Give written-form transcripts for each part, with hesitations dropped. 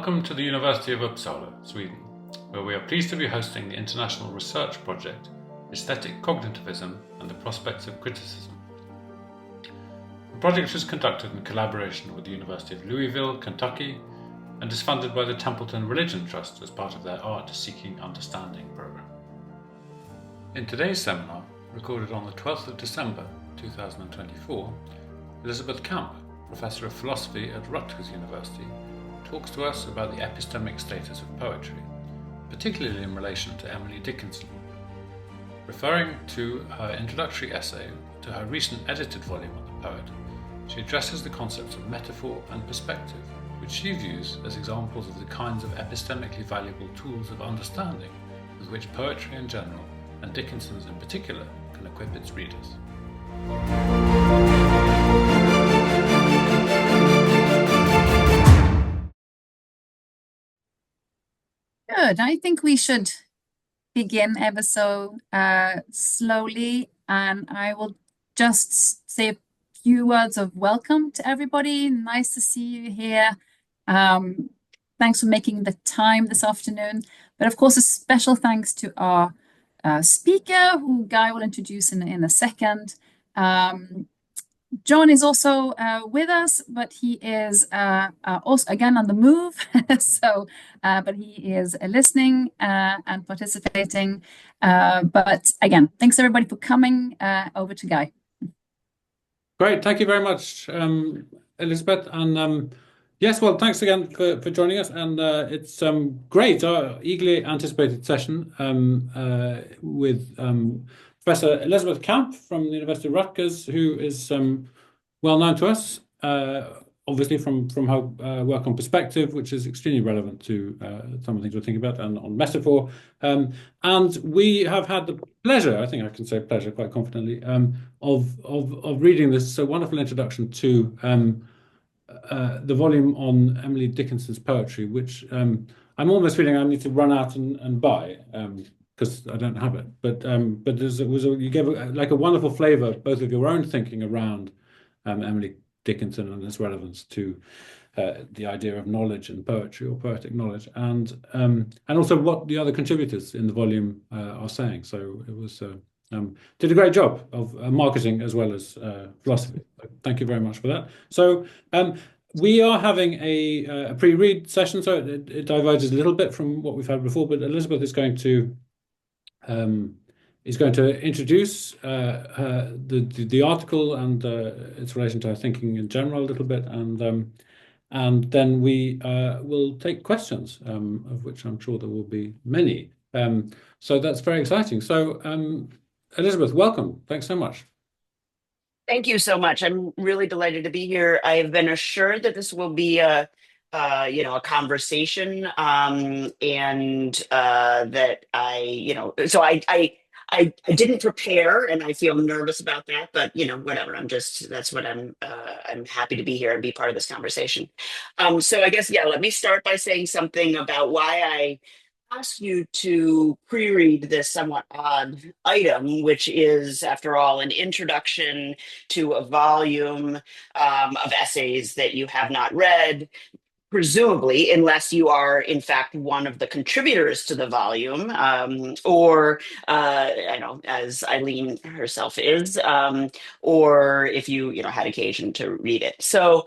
Welcome to the University of Uppsala, Sweden, where we are pleased to be hosting the international research project Aesthetic Cognitivism and the Prospects of Criticism. The project was conducted in collaboration with the University of Louisville, Kentucky, and is funded by the Templeton Religion Trust as part of their Art Seeking Understanding program. In today's seminar, recorded on the 12th of December 2024, Elisabeth Camp, Professor of Philosophy at Rutgers University, talks to us about the epistemic status of poetry, particularly in relation to Emily Dickinson. Referring to her introductory essay to her recent edited volume on the poet, she addresses the concepts of metaphor and perspective, which she views as examples of the kinds of epistemically valuable tools of understanding with which poetry in general, and Dickinson's in particular, can equip its readers. Good. I think we should begin ever so slowly, and I will just say a few words of welcome to everybody. Nice to see you here. Thanks for making the time this afternoon. But of course, a special thanks to our speaker, who Guy will introduce in a second. John is also with us, but he is also again on the move. But he is listening and participating. But again, thanks everybody for coming. Over to Guy. Great, thank you very much, Elisabeth. And yes, well, thanks again for joining us. And it's great, our eagerly anticipated session with Professor Elisabeth Camp from the University of Rutgers, who is well known to us, obviously from her work on perspective, which is extremely relevant to some of the things we're thinking about, and on metaphor. And we have had the pleasure, I think I can say pleasure quite confidently, of reading this wonderful introduction to the volume on Emily Dickinson's poetry, which I'm almost feeling I need to run out and buy. Because I don't have it, but you gave like a wonderful flavour, both of your own thinking around Emily Dickinson and its relevance to the idea of knowledge and poetry, or poetic knowledge, and also what the other contributors in the volume are saying. So it was did a great job of marketing as well as philosophy. So thank you very much for that. So. We are having a pre-read session, so it diverges a little bit from what we've had before, but Elisabeth is going to introduce the article and its relation to our thinking in general a little bit, and then we will take questions, of which I'm sure there will be many. So that's very exciting. So Elisabeth, welcome. Thanks so much. Thank you so much. I'm really delighted to be here. I have been assured that this will be a conversation, and that I didn't prepare, and I feel nervous about that, but whatever. That's what I'm happy to be here and be part of this conversation. So I guess, let me start by saying something about why I ask you to pre-read this somewhat odd item, which is, after all, an introduction to a volume of essays that you have not read, presumably, unless you are, in fact, one of the contributors to the volume, or, I know, as Eileen herself is, or if you had occasion to read it. So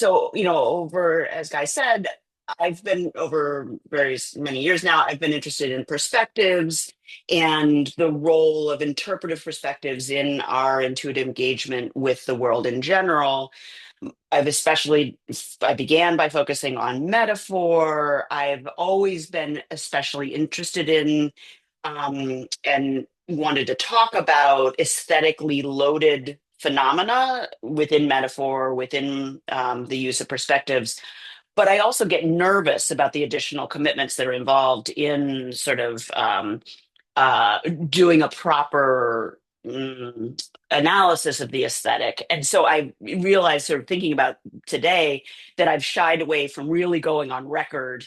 over, as Guy said, I've been, over many years now, I've been interested in perspectives and the role of interpretive perspectives in our intuitive engagement with the world in general. I began by focusing on metaphor. I've always been especially interested in and wanted to talk about aesthetically loaded phenomena within metaphor, within the use of perspectives. But I also get nervous about the additional commitments that are involved in sort of doing a proper analysis of the aesthetic. And so I realized, sort of thinking about today, that I've shied away from really going on record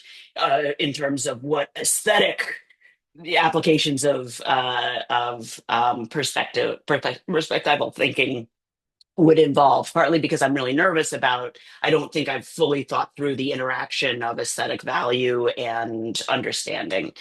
in terms of what aesthetic the applications of perspectival thinking would involve, partly because I'm really nervous about, I don't think I've fully thought through the interaction of aesthetic value and understanding.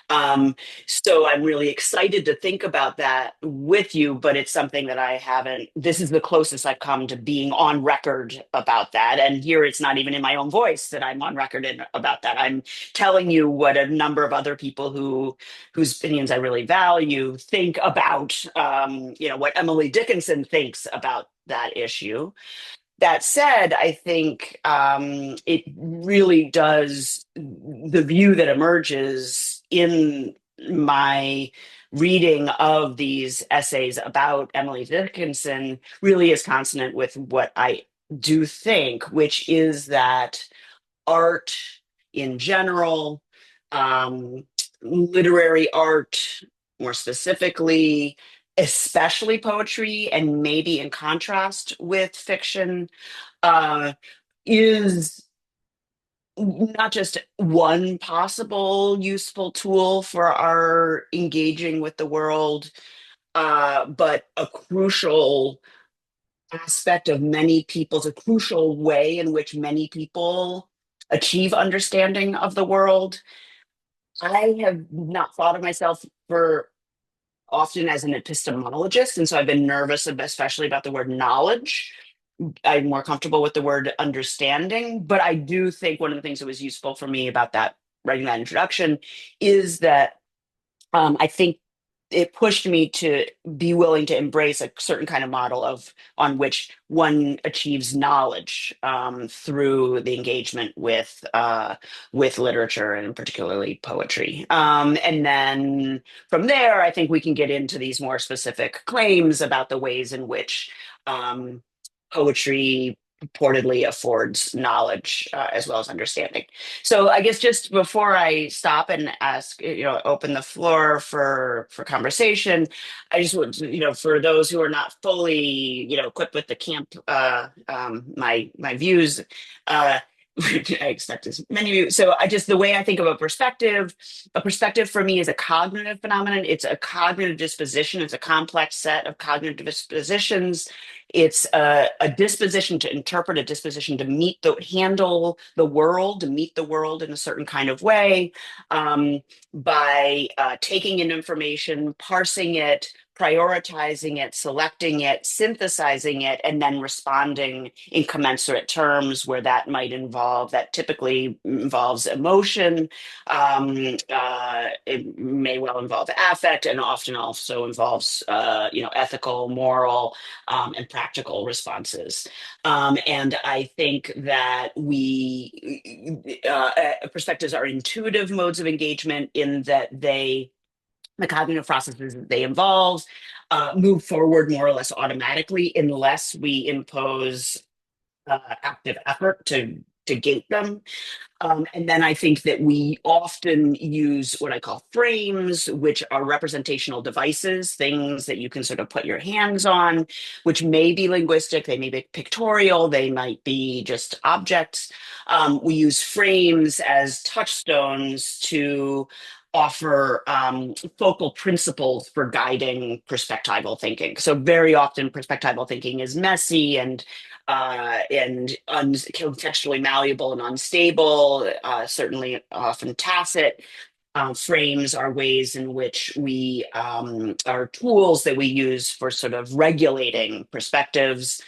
Um, so I'm really excited to think about that with you, but it's something that I haven't, this is the closest I've come to being on record about that. And here it's not even in my own voice that I'm on record about that. I'm telling you what a number of other people whose opinions I really value think about, what Emily Dickinson thinks about that issue. That said, I think it really does, the view that emerges in my reading of these essays about Emily Dickinson really is consonant with what I do think, which is that art in general, um, literary art more specifically, especially poetry, and maybe in contrast with fiction, uh, is not just one possible useful tool for our engaging with the world, but a crucial aspect of many people's, a crucial way in which many people achieve understanding of the world. I have not thought of myself for often as an epistemologist, and so I've been nervous, especially about the word knowledge. I'm more comfortable with the word understanding, but I do think one of the things that was useful for me about that, writing that introduction, is that I think it pushed me to be willing to embrace a certain kind of model of on which one achieves knowledge through the engagement with literature and particularly poetry. And then from there, I think we can get into these more specific claims about the ways in which poetry purportedly affords knowledge as well as understanding. So I guess just before I stop and ask, open the floor for conversation, I just would, for those who are not fully, equipped with the camp, my views, I expect as many of you. So the way I think of a perspective for me is a cognitive phenomenon. It's a cognitive disposition. It's a complex set of cognitive dispositions. It's a disposition to interpret, a disposition to handle the world, to meet the world in a certain kind of way, by taking in information, parsing it, prioritizing it, selecting it, synthesizing it, and then responding in commensurate terms where that typically involves emotion. It may well involve affect, and often also involves, ethical, moral, and practical responses. And I think that perspectives are intuitive modes of engagement in that the cognitive processes that they involve move forward more or less automatically unless we impose active effort to gate them. And then I think that we often use what I call frames, which are representational devices, things that you can sort of put your hands on, which may be linguistic, they may be pictorial, they might be just objects. We use frames as touchstones to offer focal principles for guiding perspectival thinking. So very often perspectival thinking is messy and contextually malleable and unstable, certainly often tacit. Frames are ways in which we are tools that we use for sort of regulating perspectives.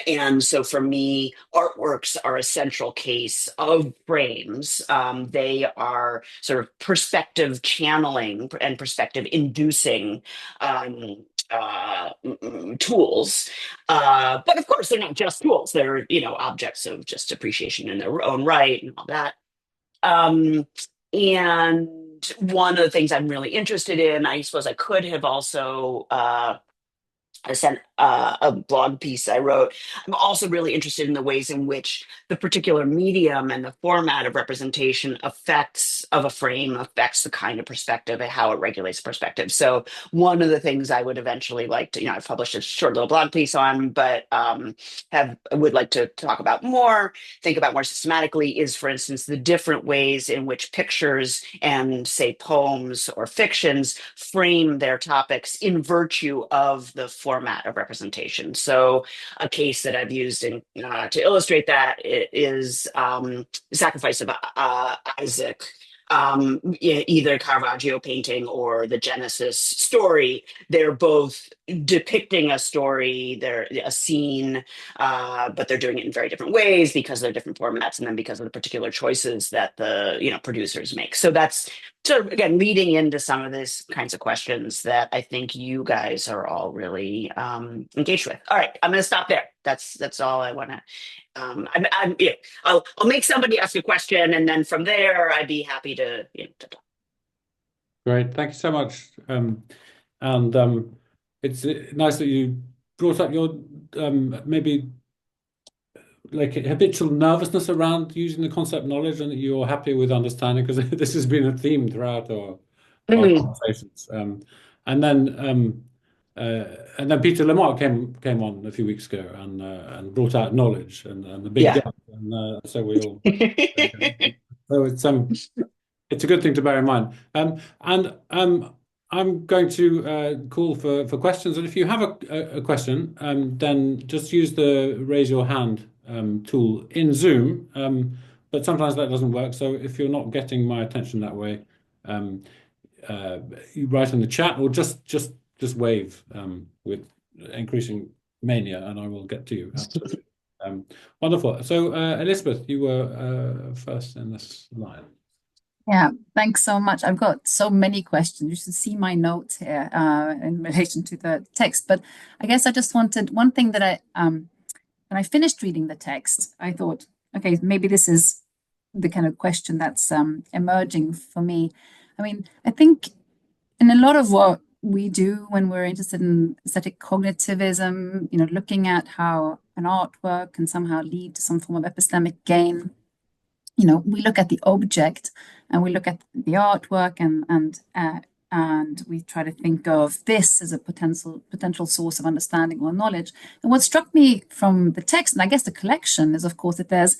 And so for me, artworks are a central case of frames. They are sort of perspective channeling and perspective inducing tools. But of course, they're not just tools. They're, objects of just appreciation in their own right and all that. And one of the things I'm really interested in, I suppose I could have also I sent a blog piece I wrote. I'm also really interested in the ways in which the particular medium and the format of representation of a frame affects the kind of perspective and how it regulates perspective. So one of the things I would eventually like to, I've published a short little blog piece on, but would like to think about more systematically is, for instance, the different ways in which pictures and, say, poems or fictions frame their topics in virtue of the format of representation. representation. So a case that I've used to illustrate that is the sacrifice of Isaac, either Caravaggio painting or the Genesis story. They're both depicting a story, they're a scene, but they're doing it in very different ways because they're different formats, and then because of the particular choices that the producers make. So that's sort of, again, leading into some of these kinds of questions that I think you guys are all really engaged with. All right, I'm going to stop there. That's all I want to. I'll make somebody ask a question, and then from there, I'd be happy to talk. Great, thank you so much. It's nice that you brought up your maybe like habitual nervousness around using the concept knowledge, and that you're happy with understanding, because this has been a theme throughout our conversations. And then Peter Lamar came on a few weeks ago and brought out knowledge and the big gap, and so we all so it's a good thing to bear in mind. I'm going to call for questions, and if you have a question, then just use the raise your hand tool in Zoom. But sometimes that doesn't work. So if you're not getting my attention that way, you write in the chat, or just wave with increasing mania, and I will get to you. Absolutely. Wonderful. So Elisabeth, you were first in this line. Yeah, thanks so much. I've got so many questions. You should see my notes here in relation to the text. But I guess I just wanted one thing that when I finished reading the text, I thought, okay, maybe this is the kind of question that's emerging for me. I mean, I think in a lot of what we do when we're interested in aesthetic cognitivism, looking at how an artwork can somehow lead to some form of epistemic gain, we look at the object and we look at the artwork and we try to think of this as a potential source of understanding or knowledge. And what struck me from the text, and I guess the collection, is of course that there's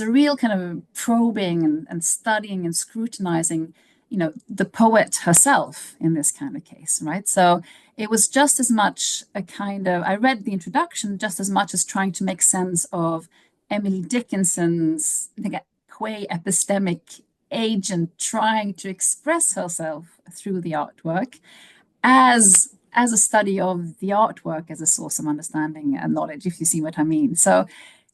a real kind of probing and studying and scrutinizing, the poet herself in this kind of case, right? So it was just as much a kind of, I read the introduction just as much as trying to make sense of Emily Dickinson's, I think, quasi epistemic agent trying to express herself through the artwork as a study of the artwork as a source of understanding and knowledge, if you see what I mean. So,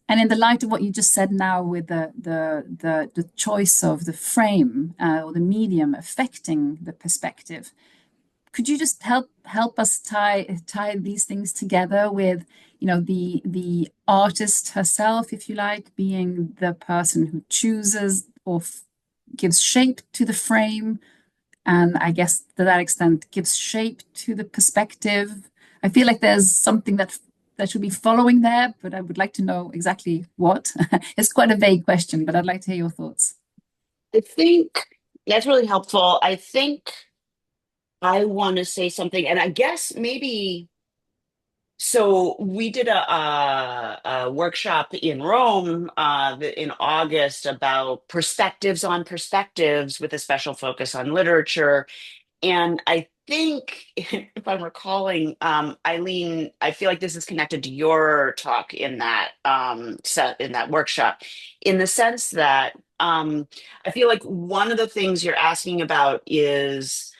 and in the light of what you just said now with the choice of the frame or the medium affecting the perspective, could you just help us tie these things together with, the artist herself, if you like, being the person who chooses or gives shape to the frame, and I guess to that extent gives shape to the perspective? I feel like there's something that should be following there, but I would like to know exactly what. It's quite a vague question, but I'd like to hear your thoughts. I think that's really helpful. I think I want to say something, and I guess maybe. So we did a workshop in Rome in August about perspectives on perspectives, with a special focus on literature. And I think, if I'm recalling, Eileen, I feel like this is connected to your talk in that in that workshop, in the sense that I feel like one of the things you're asking about is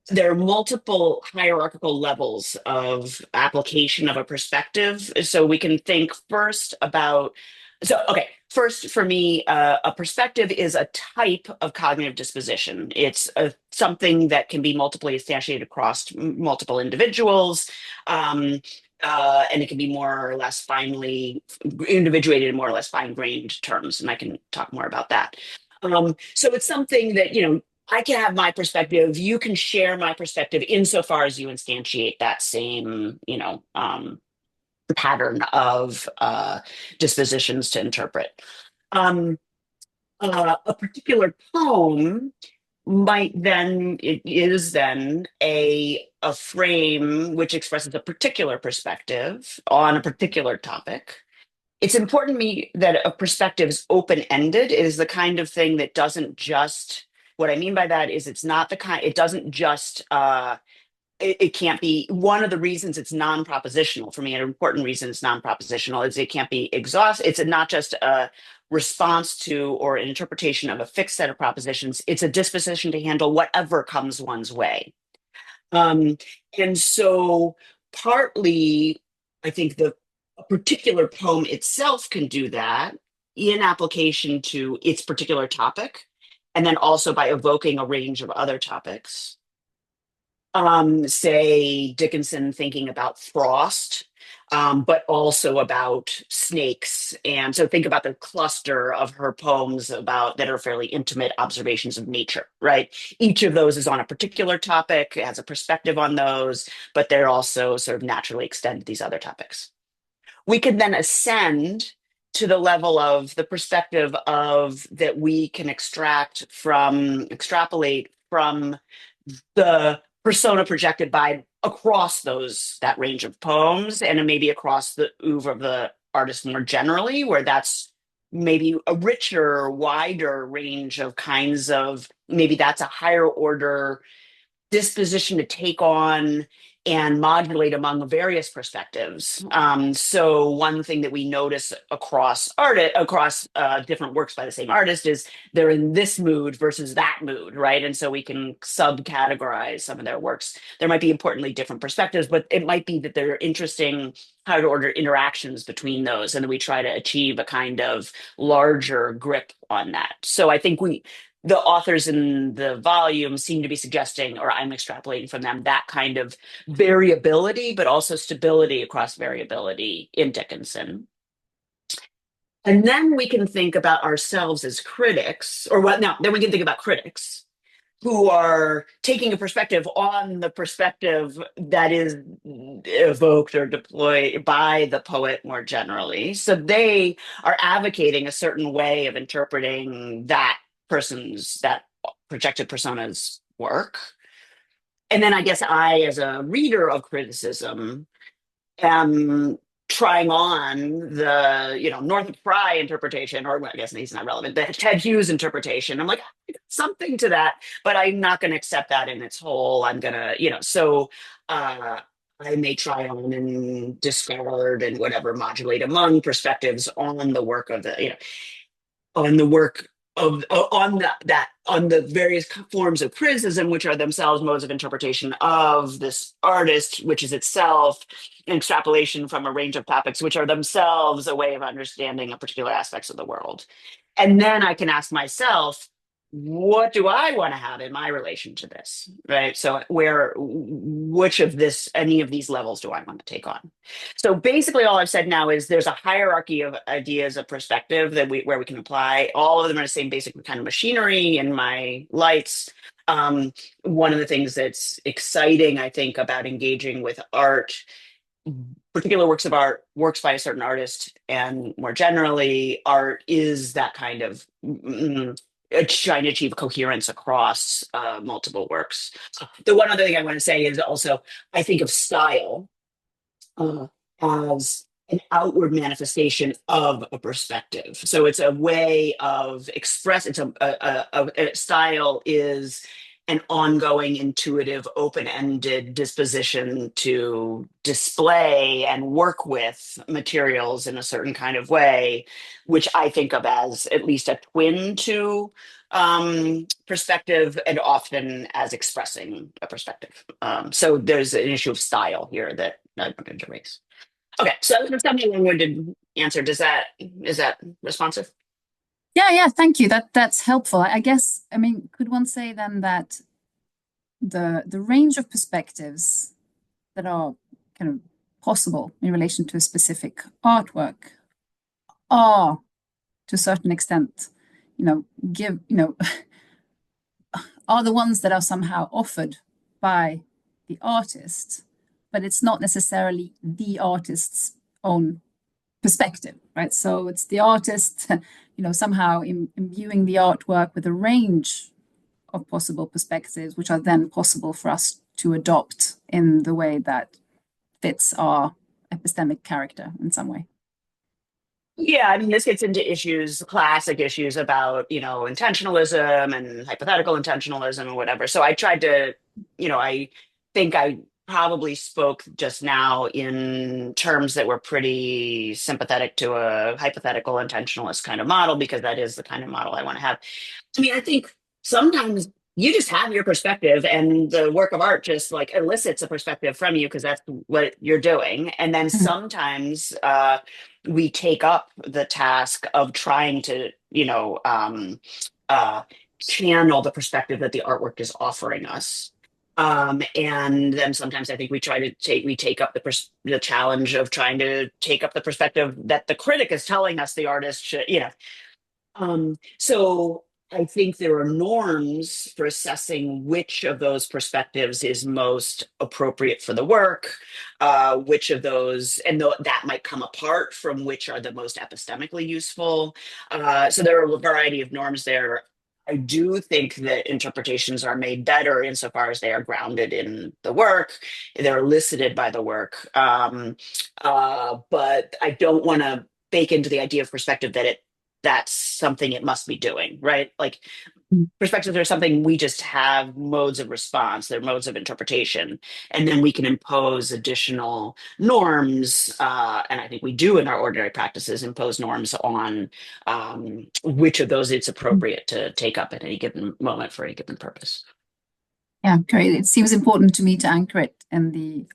there are multiple hierarchical levels of application of a perspective. So we can think first about, first for me, a perspective is a type of cognitive disposition. It's something that can be multiply instantiated across multiple individuals. And it can be more or less finely individuated in more or less fine-grained terms. And I can talk more about that. So it's something that, I can have my perspective, you can share my perspective insofar as you instantiate that same, pattern of dispositions to interpret. A particular poem is then a frame which expresses a particular perspective on a particular topic. It's important to me that a perspective is open-ended. It is the kind of thing that doesn't just, what I mean by that is it doesn't just it can't be. One of the reasons it's non-propositional for me, an important reason it's non-propositional, is it can't be exhaustive. It's not just a response to or an interpretation of a fixed set of propositions. It's a disposition to handle whatever comes one's way. Um, and so partly, I think the a particular poem itself can do that in application to its particular topic, and then also by evoking a range of other topics. Say Dickinson thinking about frost, but also about snakes. And so think about the cluster of her poems about that are fairly intimate observations of nature, right? Each of those is on a particular topic, has a perspective on those, but they're also sort of naturally extend to these other topics. We could then ascend to the level of the perspective of that we can extrapolate from the persona projected by across that range of poems, and then maybe across the oeuvre of the artist more generally, where that's maybe a richer, wider range of kinds of, maybe that's a higher order disposition to take on and modulate among various perspectives. So one thing that we notice across different works by the same artist is they're in this mood versus that mood, right? And so we can subcategorize some of their works. There might be importantly different perspectives, but it might be that there are interesting higher order interactions between those, and then we try to achieve a kind of larger grip on that. So I think the authors in the volume seem to be suggesting, or I'm extrapolating from them, that kind of variability, but also stability across variability in Dickinson. And then we can think about ourselves as critics, then we can think about critics who are taking a perspective on the perspective that is evoked or deployed by the poet more generally. So they are advocating a certain way of interpreting that projected persona's work. And then I guess I, as a reader of criticism, am trying on the Northrop Frye interpretation, or well, I guess he's not relevant, the Ted Hughes interpretation. I'm like, something to that, but I'm not going to accept that in its whole. I'm gonna, so I may try on and discard and whatever, modulate among perspectives on the work of on the work of on the various forms of criticism, which are themselves modes of interpretation of this artist, which is itself an extrapolation from a range of topics, which are themselves a way of understanding a particular aspects of the world. And then I can ask myself, what do I want to have in my relation to this, right? So which of any of these levels do I want to take on? So basically all I've said now is there's a hierarchy of ideas of perspective where we can apply. All of them are the same basic kind of machinery in my lights. One of the things that's exciting, I think, about engaging with art, particular works of art, works by a certain artist, and more generally, art is that kind of trying to achieve coherence across multiple works. The one other thing I want to say is also, I think of style as an outward manifestation of a perspective. So it's a way of express. It's a style is an ongoing, intuitive, open-ended disposition to display and work with materials in a certain kind of way, which I think of as at least a twin to perspective, and often as expressing a perspective. So there's an issue of style here that I'm going to raise. Okay, so that's a long-winded answer. Is that responsive? Yeah, thank you. That's helpful. I guess, could one say then that the range of perspectives that are kind of possible in relation to a specific artwork are, to a certain extent, are the ones that are somehow offered by the artist, but it's not necessarily the artist's own perspective, right? So it's the artist, somehow imbuing the artwork with a range of possible perspectives, which are then possible for us to adopt in the way that fits our epistemic character in some way. Yeah, this gets into classic issues about, intentionalism and hypothetical intentionalism and whatever. So I tried to, I think I probably spoke just now in terms that were pretty sympathetic to a hypothetical intentionalist kind of model, because that is the kind of model I want to have. I mean, I think sometimes you just have your perspective, and the work of art just like elicits a perspective from you because that's what you're doing. And then sometimes we take up the task of trying to, channel the perspective that the artwork is offering us. And then sometimes I think we take up the challenge of trying to take up the perspective that the critic is telling us the artist should, so I think there are norms for assessing which of those perspectives is most appropriate for the work, which of those, and that might come apart from which are the most epistemically useful. So there are a variety of norms there. I do think that interpretations are made better insofar as they are grounded in the work, they're elicited by the work. But I don't want to bake into the idea of perspective that that's something it must be doing, right? Like perspectives are something we just have modes of response, they're modes of interpretation, and then we can impose additional norms. And I think we do in our ordinary practices impose norms on which of those it's appropriate to take up at any given moment for any given purpose. Yeah, great. It seems important to me to anchor it in the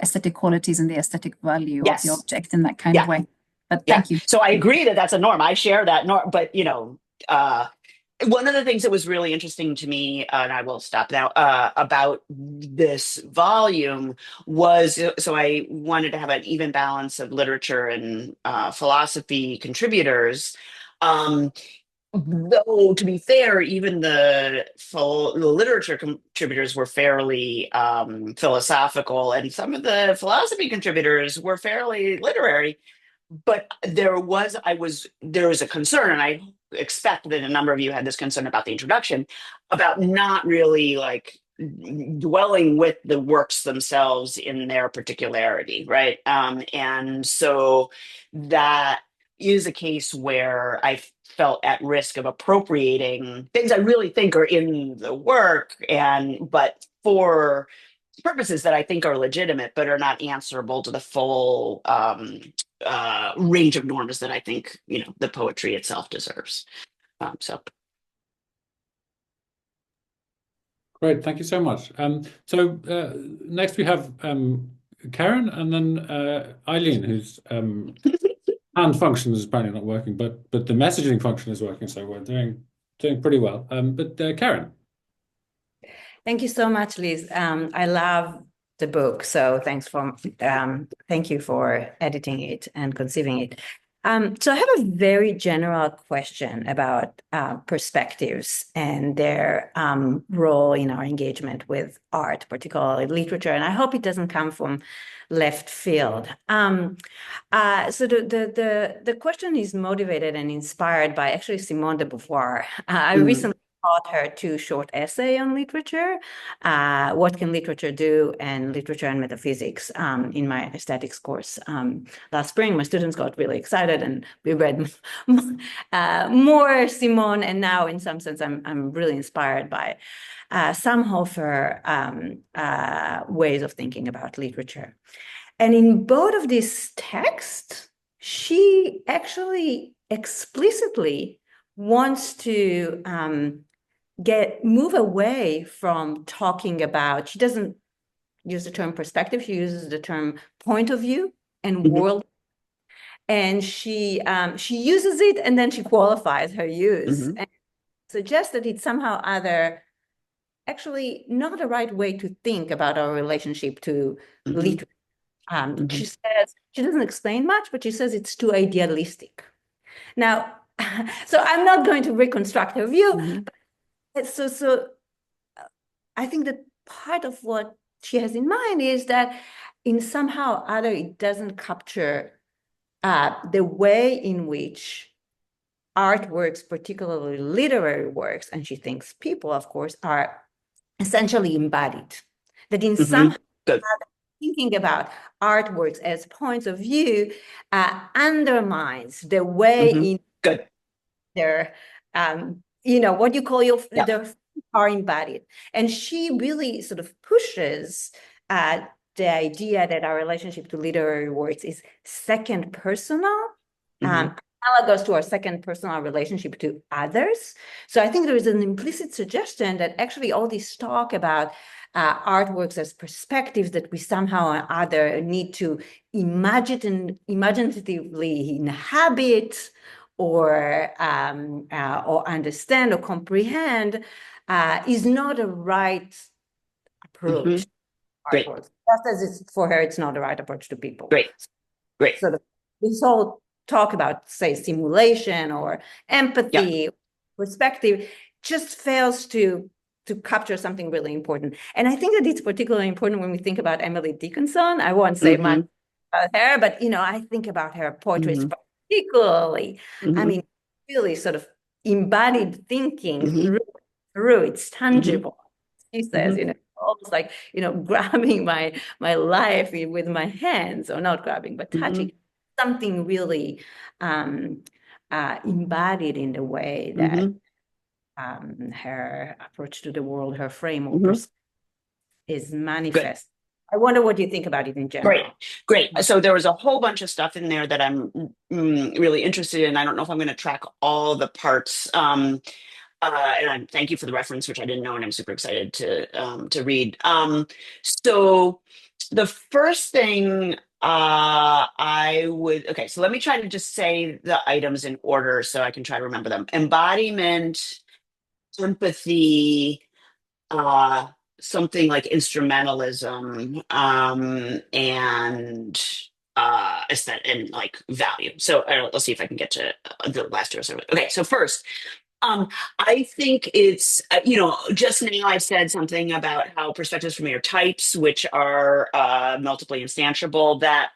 aesthetic qualities and the aesthetic value of the object in that kind of way. But thank you. So I agree that that's a norm. I share that norm, but one of the things that was really interesting to me, and I will stop now, about this volume was, so I wanted to have an even balance of literature and philosophy contributors. Though, to be fair, even the literature contributors were fairly philosophical, and some of the philosophy contributors were fairly literary. But there was a concern, and I expect that a number of you had this concern about the introduction, about not really like dwelling with the works themselves in their particularity, right? And so that is a case where I felt at risk of appropriating things I really think are in the work, but for purposes that I think are legitimate, but are not answerable to the full range of norms that I think the poetry itself deserves. Great, thank you so much. So next we have Karen, and then Eileen, whose hand function is apparently not working, but the messaging function is working, so we're doing pretty well. But Karen. Thank you so much, Liz. I love the book, so thank you for editing it and conceiving it. So I have a very general question about perspectives and their role in our engagement with art, particularly literature, and I hope it doesn't come from left field. So the question is motivated and inspired by actually Simone de Beauvoir. I recently taught her 2 short essays on literature, What Can Literature Do? And Literature and Metaphysics, in my aesthetics course last spring. My students got really excited and we read more Simone, and now in some sense I'm really inspired by some of her ways of thinking about literature. And in both of these texts, she actually explicitly wants to move away from talking about, she doesn't use the term perspective, she uses the term point of view and world. And she uses it and then she qualifies her use and suggests that it's somehow actually not the right way to think about our relationship to literature. She says, she doesn't explain much, but she says it's too idealistic. Now, so I'm not going to reconstruct her view, but so I think that part of what she has in mind is that in somehow or other, it doesn't capture the way in which artworks, particularly literary works, and she thinks people, of course, are essentially embodied. That in some thinking about artworks as points of view undermines the way in their, what you call their are embodied. And she really sort of pushes the idea that our relationship to literary works is second personal, analogous to our second personal relationship to others. So I think there is an implicit suggestion that actually all this talk about artworks as perspectives that we somehow or other need to imaginatively inhabit or understand or comprehend is not a right approach. Great. Artworks. Just as it's for her, it's not the right approach to people. Great. So this whole talk about, say, simulation or empathy, perspective, just fails to capture something really important. And I think that it's particularly important when we think about Emily Dickinson. I won't say much about her, but I think about her portraits particularly. I mean, really sort of embodied thinking through it's tangible. She says, almost like, grabbing my life with my hands, or not grabbing, but touching something really embodied in the way that her approach to the world, her frame of is manifest. I wonder what you think about it in general. Great. So there was a whole bunch of stuff in there that I'm really interested in. I don't know if I'm going to track all the parts. And thank you for the reference, which I didn't know, and I'm super excited to read. So the first thing so let me try to just say the items in order so I can try to remember them. Embodiment, empathy, something like instrumentalism, and aesthetic and like value. So let's see if I can get to the last two. Okay, so first, I think it's, just now I said something about how perspectives from me are types, which are multiply instantiable. That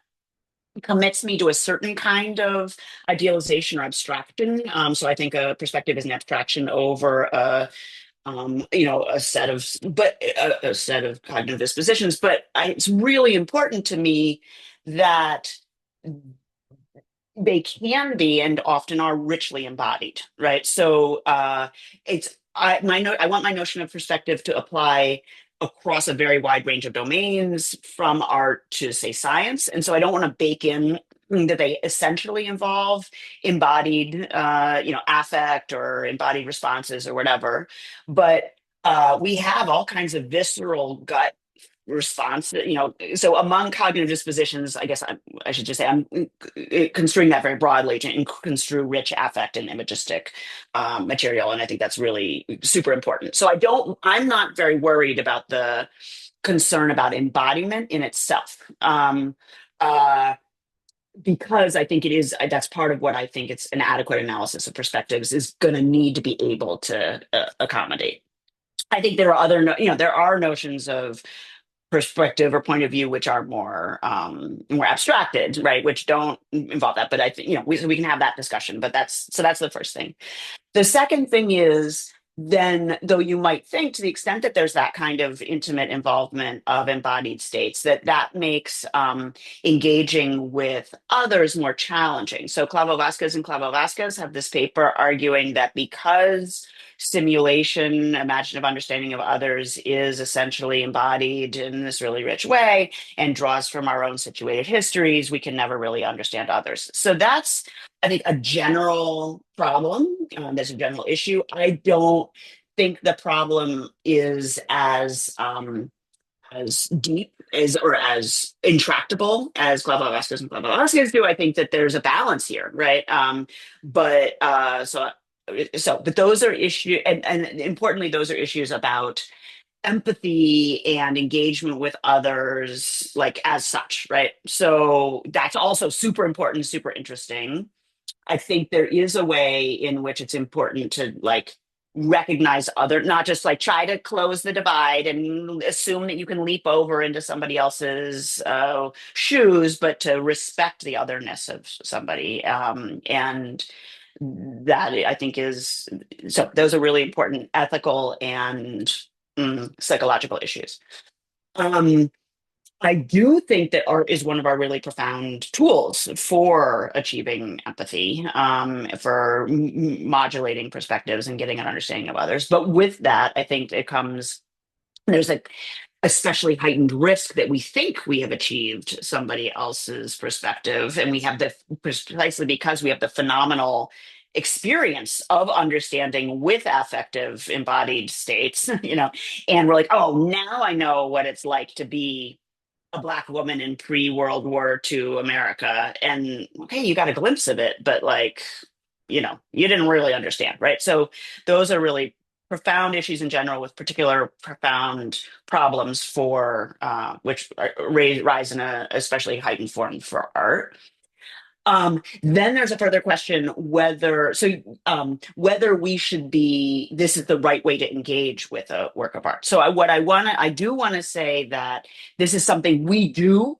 commits me to a certain kind of idealization or abstraction. So I think a perspective is an abstraction over a set of cognitive dispositions. But it's really important to me that they can be and often are richly embodied, right? So I want my notion of perspective to apply across a very wide range of domains, from art to, say, science. And so I don't want to bake in that they essentially involve embodied, affect or embodied responses or whatever. But we have all kinds of visceral gut response, so among cognitive dispositions, I guess I should just say I'm construing that very broadly to construe rich affect and imagistic material, and I think that's really super important. So I'm not very worried about the concern about embodiment in itself, because I think that's part of what I think it's an adequate analysis of perspectives is going to need to be able to accommodate. I think there are there are notions of perspective or point of view which are more abstracted, right, which don't involve that. But I think we can have that discussion. But that's the first thing. The second thing is, then, though you might think, to the extent that there's that kind of intimate involvement of embodied states, that makes engaging with others more challenging. So Clavo Vasquez have this paper arguing that because simulation, imaginative understanding of others, is essentially embodied in this really rich way and draws from our own situated histories, we can never really understand others. So that's, I think, a general problem. There's a general issue. I don't think the problem is as deep or as intractable as Clavo Vasquez do. I think that there's a balance here, right? But those are issues, and importantly, those are issues about empathy and engagement with others, like as such, right? So that's also super important, super interesting. I think there is a way in which it's important to recognize not just try to close the divide and assume that you can leap over into somebody else's shoes, but to respect the otherness of somebody. And that, I think, those are really important ethical and psychological issues. I do think that art is one of our really profound tools for achieving empathy, for modulating perspectives and getting an understanding of others. But with that, I think there's especially heightened risk that we think we have achieved somebody else's perspective. And we have precisely because we have the phenomenal experience of understanding with affective embodied states, and we're like, oh, now I know what it's like to be a Black woman in pre-World War II America. And okay, you got a glimpse of it, but you didn't really understand, right? So those are really profound issues in general, with particular profound problems for which rise in a especially heightened form for art. Then there's a further question whether we should be, this is the right way to engage with a work of art. So I do want to say that this is something we do,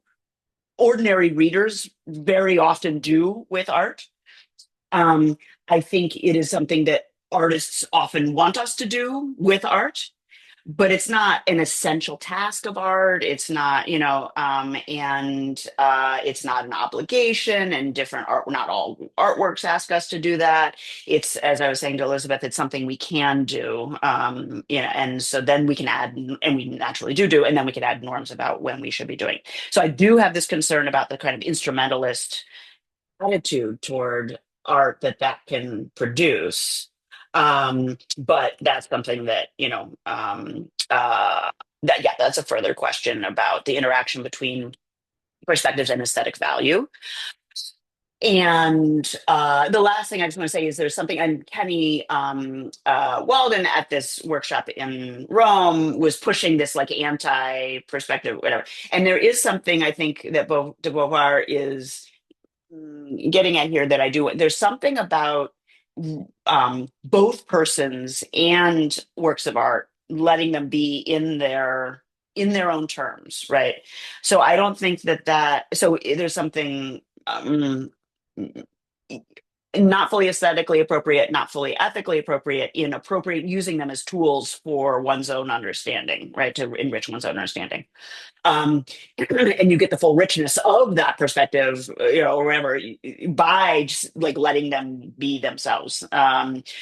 ordinary readers very often do with art. I think it is something that artists often want us to do with art, but it's not an essential task of art. It's not, it's not an obligation, and not all artworks ask us to do that. It's, as I was saying to Elisabeth, it's something we can do. And so then we can add, and we naturally do, and then we can add norms about when we should be doing. So I do have this concern about the kind of instrumentalist attitude toward art that can produce. But that's something that, that's a further question about the interaction between perspectives and aesthetic value. And the last thing I just want to say is there's something, and Kenny Walden at this workshop in Rome was pushing this like anti-perspective, whatever. And there is something I think that de Beauvoir is getting at here that I do. There's something about both persons and works of art, letting them be in their own terms, right? So I don't think so there's something not fully aesthetically appropriate, not fully ethically appropriate, inappropriate using them as tools for one's own understanding, right? To enrich one's own understanding. And you get the full richness of that perspective, or whatever, by just like letting them be themselves.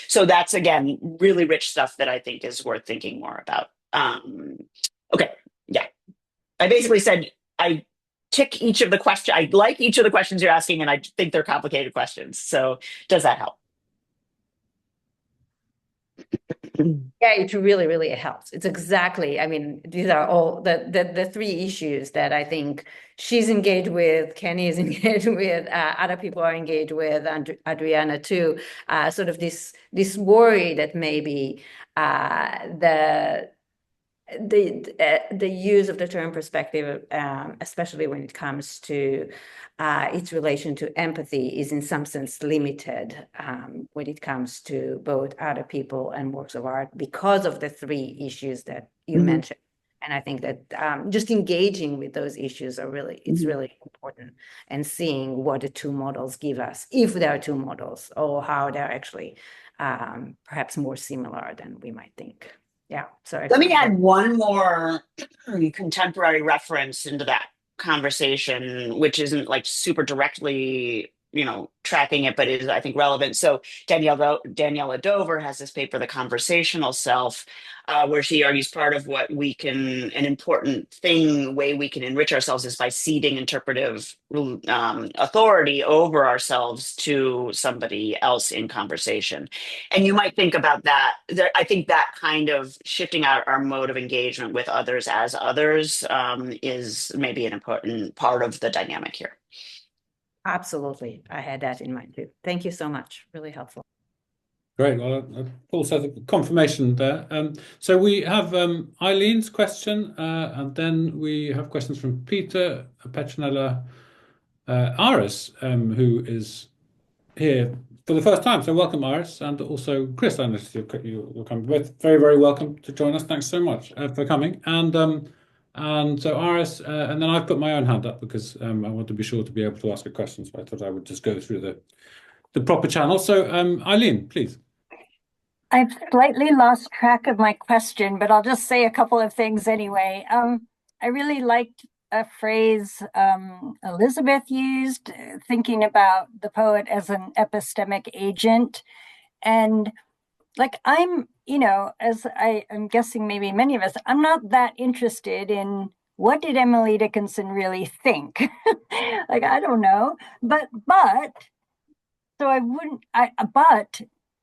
So that's, again, really rich stuff that I think is worth thinking more about. Okay, yeah. I basically said I tick each of the questions. I like each of the questions you're asking, and I think they're complicated questions. So does that help? Yeah, it really, really helps. It's exactly, I mean, these are all the three issues that I think she's engaged with, Kenny is engaged with, other people are engaged with, and Adriana too. Sort of this worry that maybe the use of the term perspective, especially when it comes to its relation to empathy, is in some sense limited when it comes to both other people and works of art, because of the three issues that you mentioned. And I think that just engaging with those issues it's really important, and seeing what the two models give us, if there are two models, or how they're actually perhaps more similar than we might think. Yeah. So let me add one more contemporary reference into that conversation, which isn't like super directly, tracking it, but is, I think, relevant. So Daniela Dover has this paper, The Conversational Self, where she argues part of an important way we can enrich ourselves is by ceding interpretive authority over ourselves to somebody else in conversation. And you might think about that. I think that kind of shifting our mode of engagement with others as others is maybe an important part of the dynamic here. Absolutely. I had that in mind too. Thank you so much. Really helpful. Great. Well, a full set of confirmation there. So we have Eileen's question, and then we have questions from Peter, Petronella, Aris, who is here for the first time. So welcome, Aris, and also Chris. I noticed you're coming. Both very, very welcome to join us. Thanks so much for coming. And so Aris, and then I've put my own hand up because I want to be sure to be able to ask a question. So I thought I would just go through the proper channel. So Eileen, please. I've slightly lost track of my question, but I'll just say a couple of things anyway. I really liked a phrase Elisabeth used, thinking about the poet as an epistemic agent. And like I'm, as I'm guessing maybe many of us, I'm not that interested in what did Emily Dickinson really think. Like, I don't know, but so but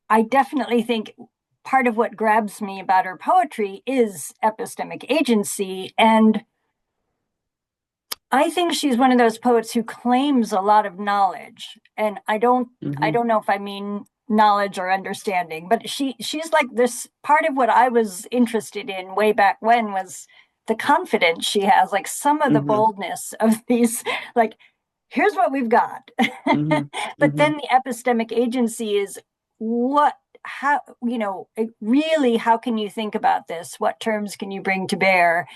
I definitely think part of what grabs me about her poetry is epistemic agency. And I think she's one of those poets who claims a lot of knowledge. And I don't know if I mean knowledge or understanding, but she's like this. Part of what I was interested in way back when was the confidence she has, like some of the boldness of these, like, here's what we've got. But then the epistemic agency is how really, how can you think about this? What terms can you bring to bear?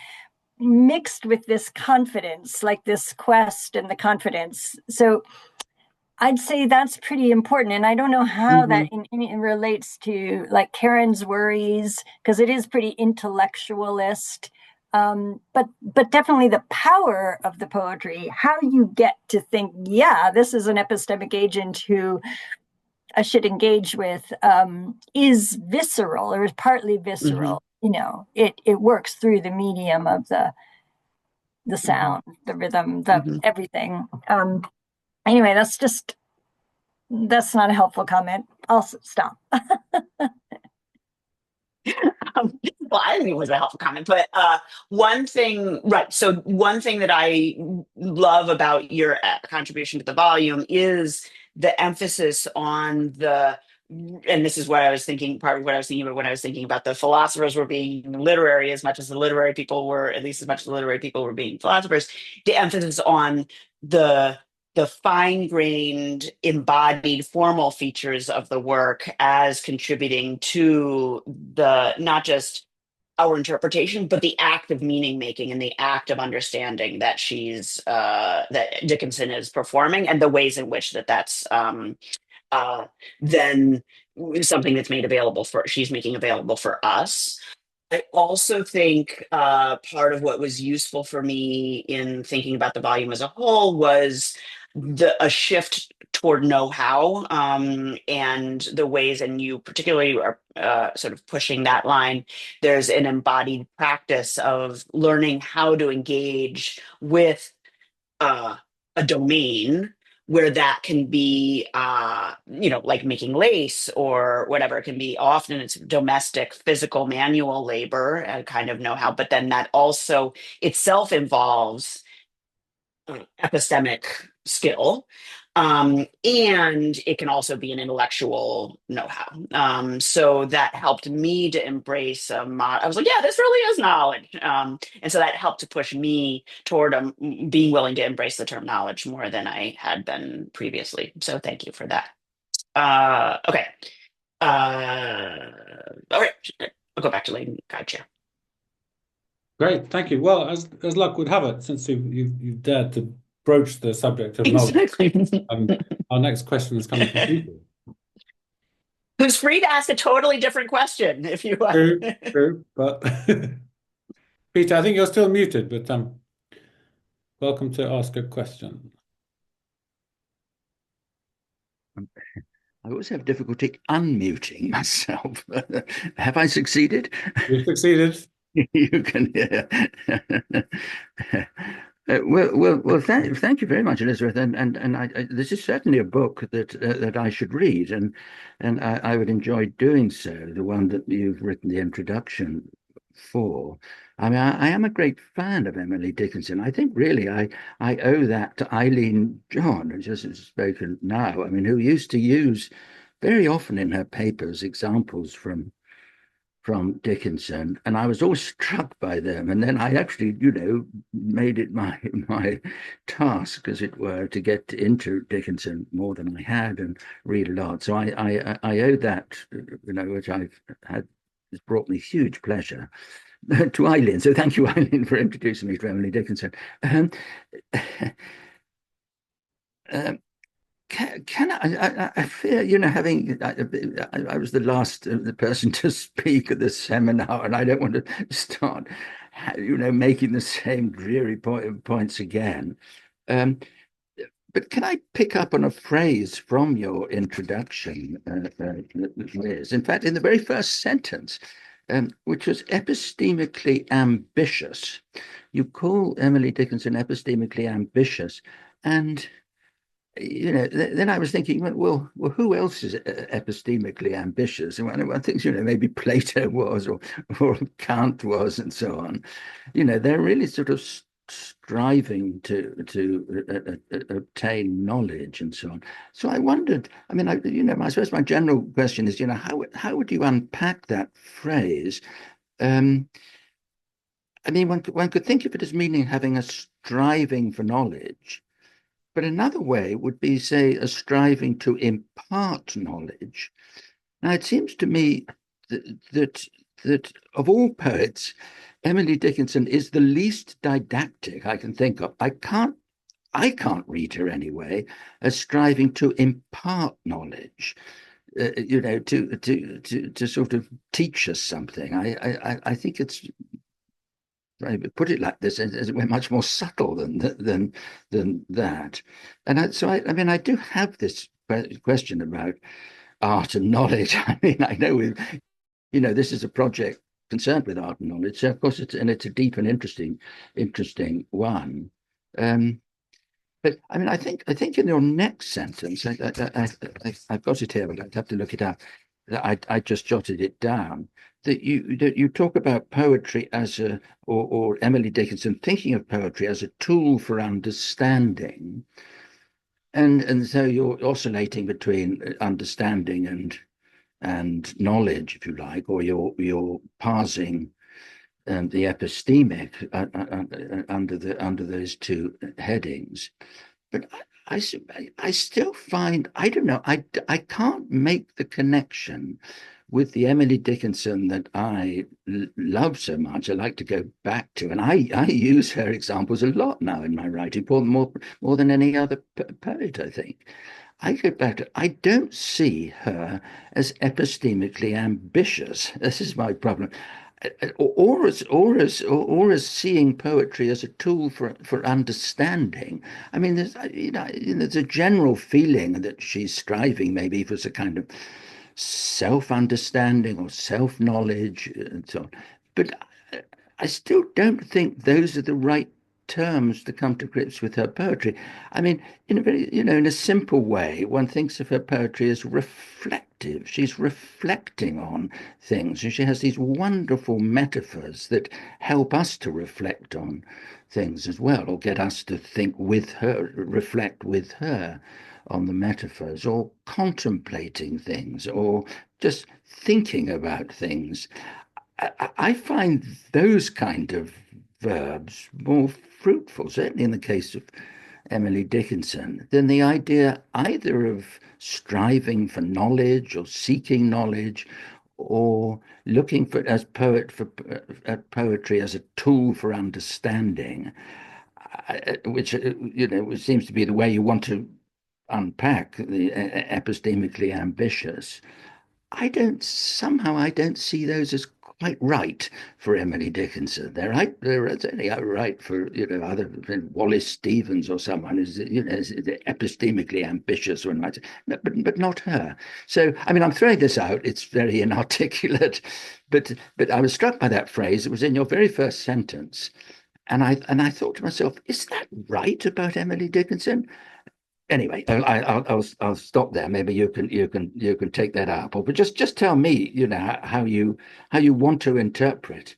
Mixed with this confidence, like this quest and the confidence. So I'd say that's pretty important. And I don't know how that relates to like Karen's worries, because it is pretty intellectualist. But definitely the power of the poetry, how you get to think, yeah, this is an epistemic agent who I should engage with, is visceral or is partly visceral. It works through the medium of the sound, the rhythm, the everything. Anyway, that's not a helpful comment. I'll stop. Well, I think it was a helpful comment, but one thing, right? So one thing that I love about your contribution to the volume is the emphasis on and this is what I was thinking, part of what I was thinking about when I was thinking about the philosophers were being literary as much as the literary people were, at least as much as the literary people were being philosophers, the emphasis on the fine-grained, embodied, formal features of the work as contributing to the not just our interpretation, but the act of meaning making and the act of understanding that that Dickinson is performing, and the ways in which that's then something that's she's making available for us. I also think part of what was useful for me in thinking about the volume as a whole was a shift toward know-how, and the ways, and you particularly are sort of pushing that line. There's an embodied practice of learning how to engage with a domain where that can be, like making lace or whatever. It can be, often it's domestic, physical, manual labor, kind of know-how, but then that also itself involves epistemic skill. And it can also be an intellectual know-how. So that helped me to embrace I was like, yeah, this really is knowledge. And so that helped to push me toward being willing to embrace the term knowledge more than I had been previously. So thank you for that. Okay. All right. I'll go back to Leighton Guide Chair. Great, thank you. Well, as luck would have it, since you've dared to broach the subject of knowledge, Exactly. our next question is coming from Peter. Who's free to ask a totally different question if you want. True, but Peter, I think you're still muted, but welcome to ask a question. I always have difficulty unmuting myself. Have I succeeded? You've succeeded. You can hear. Well, thank you very much, Elisabeth. And this is certainly a book that I should read, and I would enjoy doing so. The one that you've written the introduction for. I mean, I am a great fan of Emily Dickinson. I think really I owe that to Eileen John, who just has spoken now. I mean, who used to use very often in her papers examples from Dickinson, and I was always struck by them. And then I actually, made it my task, as it were, to get into Dickinson more than I had and read a lot. So I owe that, which I've had, has brought me huge pleasure, to Eileen. So thank you, Eileen, for introducing me to Emily Dickinson. Can I fear, having, I was the last the person to speak at the seminar, and I don't want to start, making the same dreary points again. But can I pick up on a phrase from your introduction, Liz? In fact, in the very first sentence, which was epistemically ambitious. You call Emily Dickinson epistemically ambitious, and then I was thinking, well, who else is epistemically ambitious? And one thinks, maybe Plato was, or Kant was, and so on. They're really sort of striving to obtain knowledge and so on. So I wondered. I mean, I suppose my general question is, how would you unpack that phrase? I mean, one could think of it as meaning having a striving for knowledge. But another way would be, say, a striving to impart knowledge. Now, it seems to me that of all poets, Emily Dickinson is the least didactic I can think of. I can't read her anyway as striving to impart knowledge. To sort of teach us something. I think it's. I put it like this, as we're much more subtle than that. And I mean, I do have this question about art and knowledge. I mean, I know this is a project concerned with art and knowledge, so of course it's a deep and interesting one. But I mean, I think in your next sentence, I've got it here, but I'd have to look it up. I just jotted it down. That you talk about poetry as or Emily Dickinson thinking of poetry as a tool for understanding, and so you're oscillating between understanding and knowledge, if you like, or you're parsing the epistemic under those two headings. But I still find, I don't know, I can't make the connection with the Emily Dickinson that I love so much, I like to go back to. And I use her examples a lot now in my writing, more than any other poet, I think. I go back to, I don't see her as epistemically ambitious. This is my problem. Or as seeing poetry as a tool for understanding. I mean, there's a general feeling that she's striving maybe for a kind of self-understanding or self-knowledge and so on. But I still don't think those are the right terms to come to grips with her poetry. I mean, in a very, in a simple way, one thinks of her poetry as reflective. She's reflecting on things, and she has these wonderful metaphors that help us to reflect on things as well, or get us to think with her, reflect with her on the metaphors, or contemplating things, or just thinking about things. I find those kind of verbs more fruitful, certainly in the case of Emily Dickinson, than the idea either of striving for knowledge or seeking knowledge, or looking for at poetry as a tool for understanding, which seems to be the way you want to unpack the epistemically ambitious. I don't see those as quite right for Emily Dickinson. They're certainly right for other Wallace Stevens or someone who's is epistemically ambitious one might say, but not her. So I mean, I'm throwing this out. It's very inarticulate, but I was struck by that phrase. It was in your very first sentence, and I thought to myself, is that right about Emily Dickinson? Anyway, I'll stop there. Maybe you can take that up, but just tell me, how you want to interpret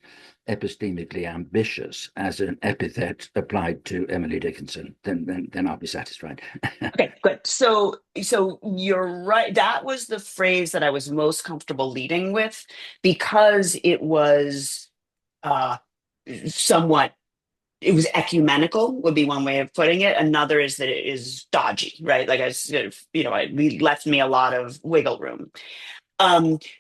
epistemically ambitious as an epithet applied to Emily Dickinson. Then I'll be satisfied. Okay, good. So you're right. That was the phrase that I was most comfortable leading with, because it was somewhat. It was ecumenical would be one way of putting it. Another is that it is dodgy, right? Like it left me a lot of wiggle room.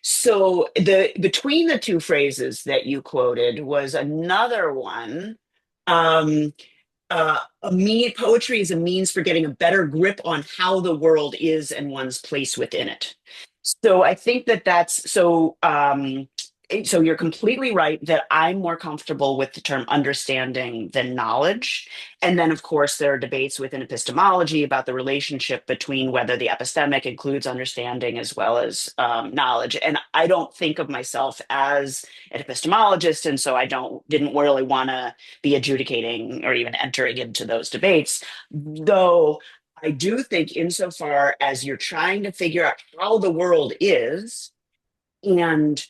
So between the two phrases that you quoted was another one. Poetry is a means for getting a better grip on how the world is and one's place within it. So I think that's so. so you're completely right that I'm more comfortable with the term understanding than knowledge. And then, of course, there are debates within epistemology about the relationship between whether the epistemic includes understanding as well as knowledge. And I don't think of myself as an epistemologist, and so I didn't really want to be adjudicating or even entering into those debates. Though I do think, insofar as you're trying to figure out how the world is, and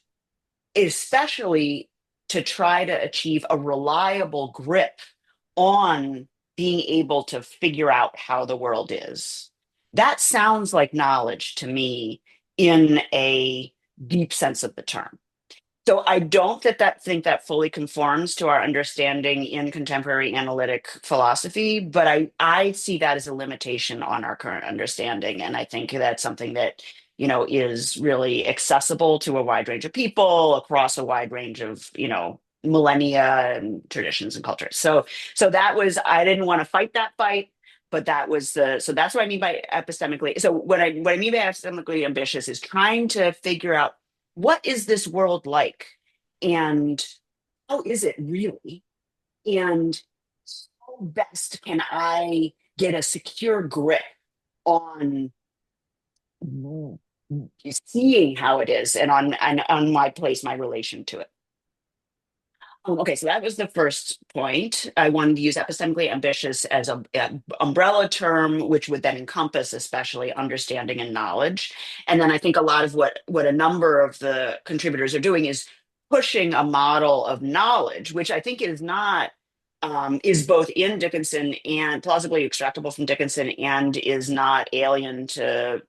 especially to try to achieve a reliable grip on being able to figure out how the world is. That sounds like knowledge to me in a deep sense of the term. So I don't think that fully conforms to our understanding in contemporary analytic philosophy, but I see that as a limitation on our current understanding. And I think that's something that, is really accessible to a wide range of people across a wide range of, millennia and traditions and cultures. So I didn't want to fight that fight, but so that's what I mean by epistemically. So what I mean by epistemically ambitious is trying to figure out, what is this world like? And how is it really? And how best can I get a secure grip on seeing how it is and on my place, my relation to it? Okay, so that was the first point. I wanted to use epistemically ambitious as an umbrella term, which would then encompass especially understanding and knowledge. And then I think a lot of what a number of the contributors are doing is pushing a model of knowledge, which I think is not is both in Dickinson and plausibly extractable from Dickinson, and is not alien to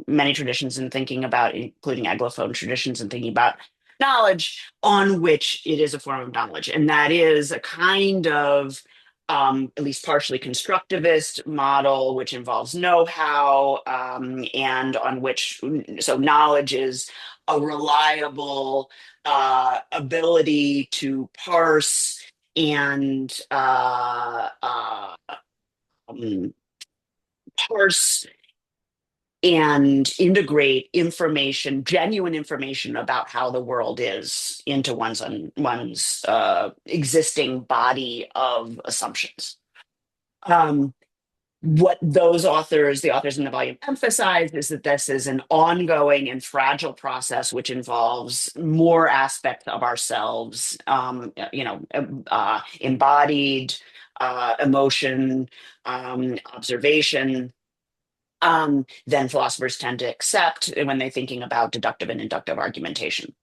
many traditions in thinking about, including Anglophone traditions in thinking about knowledge, on which it is a form of knowledge. And that is a kind of at least partially constructivist model, which involves know-how, and on which, so knowledge is a reliable ability to parse and parse and integrate information, genuine information about how the world is, into one's existing body of assumptions. What those authors, the authors in the volume, emphasize is that this is an ongoing and fragile process, which involves more aspects of ourselves, embodied emotion, observation, than philosophers tend to accept when they're thinking about deductive and inductive argumentation.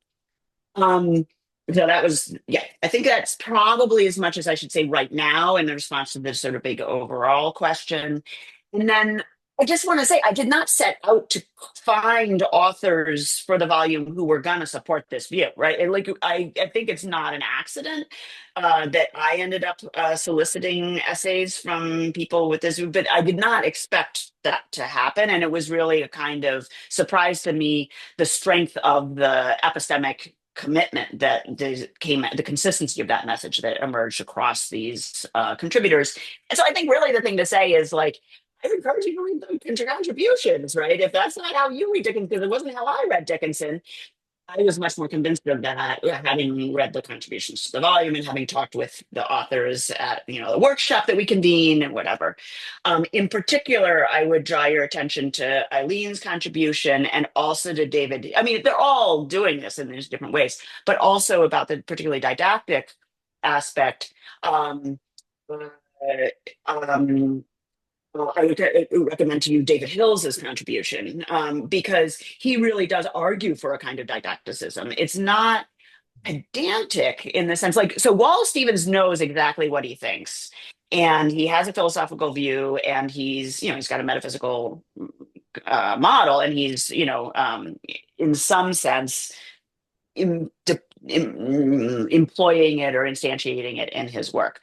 So that was, I think that's probably as much as I should say right now in response to this sort of big overall question. And then I just want to say, I did not set out to find authors for the volume who were going to support this view, right? And I think it's not an accident that I ended up soliciting essays from people with this view, but I did not expect that to happen. And it was really a kind of surprise to me, the strength of the epistemic commitment that came, the consistency of that message that emerged across these contributors. And so I think really the thing to say is, I encourage you to read the contributions, right? If that's not how you read Dickinson, because it wasn't how I read Dickinson, I was much more convinced of that, having read the contributions to the volume and having talked with the authors at the workshop that we convene and whatever. In particular, I would draw your attention to Eileen's contribution and also to David. I mean, they're all doing this in these different ways, but also about the particularly didactic aspect. I would recommend to you David Hills's contribution, because he really does argue for a kind of didacticism. It's not pedantic in the sense, so Wallace Stevens knows exactly what he thinks, and he has a philosophical view, and he's got a metaphysical model, and he's in some sense employing it or instantiating it in his work.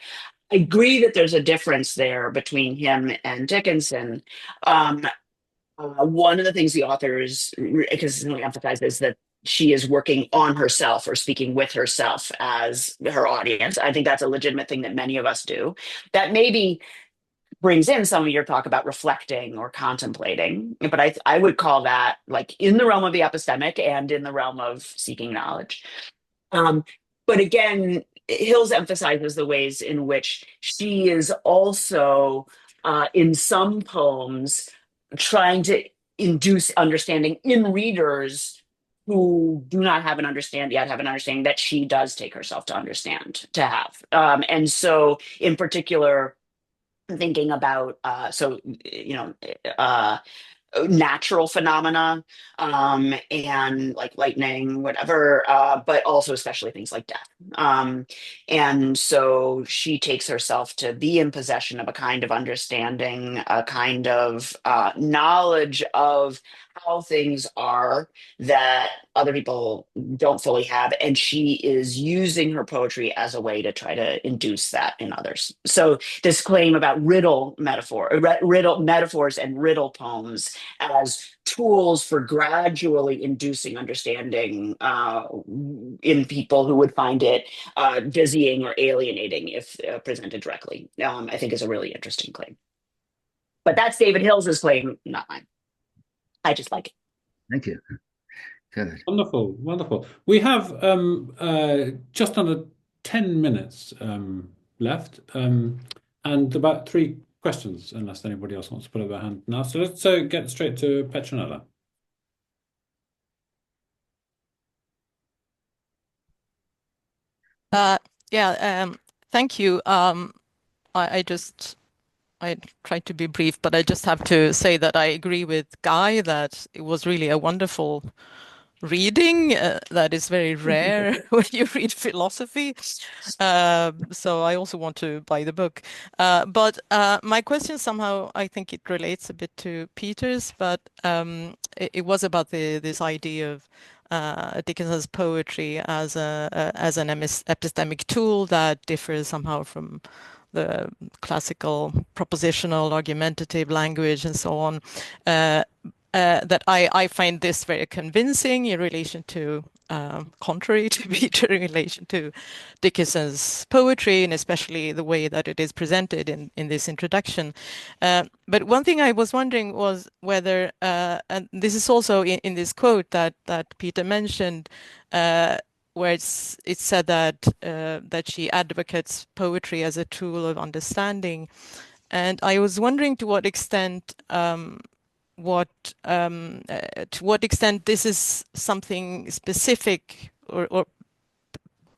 I agree that there's a difference there between him and Dickinson. One of the things the authors consistently emphasize is that she is working on herself or speaking with herself as her audience. I think that's a legitimate thing that many of us do. That maybe brings in some of your talk about reflecting or contemplating, but I would call that like in the realm of the epistemic and in the realm of seeking knowledge. Um, but again, Hills emphasizes the ways in which she is also, in some poems, trying to induce understanding in readers who do not have an understanding that she does take herself to understand, to have. And so, in particular, thinking about, natural phenomena, and like lightning, whatever, but also especially things like death. And so she takes herself to be in possession of a kind of understanding, a kind of knowledge of how things are that other people don't fully have. And she is using her poetry as a way to try to induce that in others. So this claim about riddle metaphors and riddle poems as tools for gradually inducing understanding in people who would find it dizzying or alienating if presented directly, I think is a really interesting claim. But that's David Hills's claim, not mine. I just like it. Thank you. Good. Wonderful, wonderful. We have just under 10 minutes left, and about 3 questions, unless anybody else wants to put up their hand now. So let's get straight to Petronella. Thank you. I tried to be brief, but I just have to say that I agree with Guy that it was really a wonderful reading. That is very rare when you read philosophy. So I also want to buy the book. But my question somehow, I think it relates a bit to Peter's, but it was about this idea of Dickinson's poetry as an epistemic tool that differs somehow from the classical propositional argumentative language and so on. That I find this very convincing in relation to, contrary to Peter, in relation to Dickinson's poetry, and especially the way that it is presented in this introduction. But one thing I was wondering was whether, and this is also in this quote that Peter mentioned, where it's said that she advocates poetry as a tool of understanding, and I was wondering to what extent this is something specific or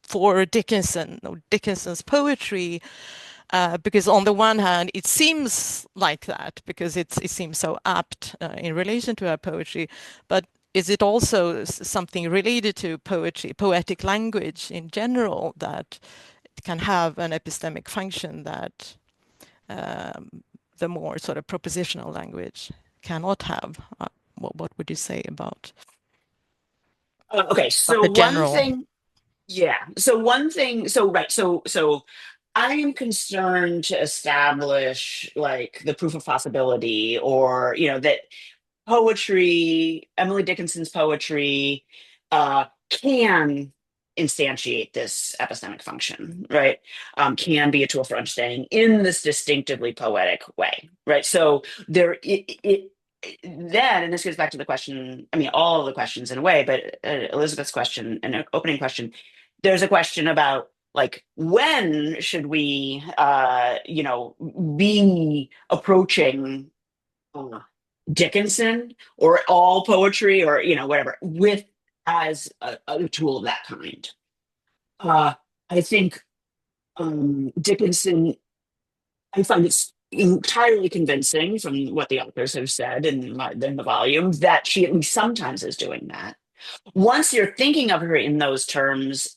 for Dickinson or Dickinson's poetry, because on the one hand it seems like that because it seems so apt in relation to her poetry, but is it also something related to poetry, poetic language in general, that it can have an epistemic function that the more sort of propositional language cannot have? What would you say about Okay, so the general? So I am concerned to establish like the proof of possibility, or that poetry, Emily Dickinson's poetry, can instantiate this epistemic function, right? Can be a tool for understanding in this distinctively poetic way, right? So then, and this goes back to the question, I mean, all of the questions in a way, but Elisabeth's question and opening question, there's a question about like, when should we, be approaching Dickinson or all poetry or whatever with as a tool of that kind. I think Dickinson, I find it's entirely convincing from what the authors have said in the volume that she at least sometimes is doing that. Once you're thinking of her in those terms,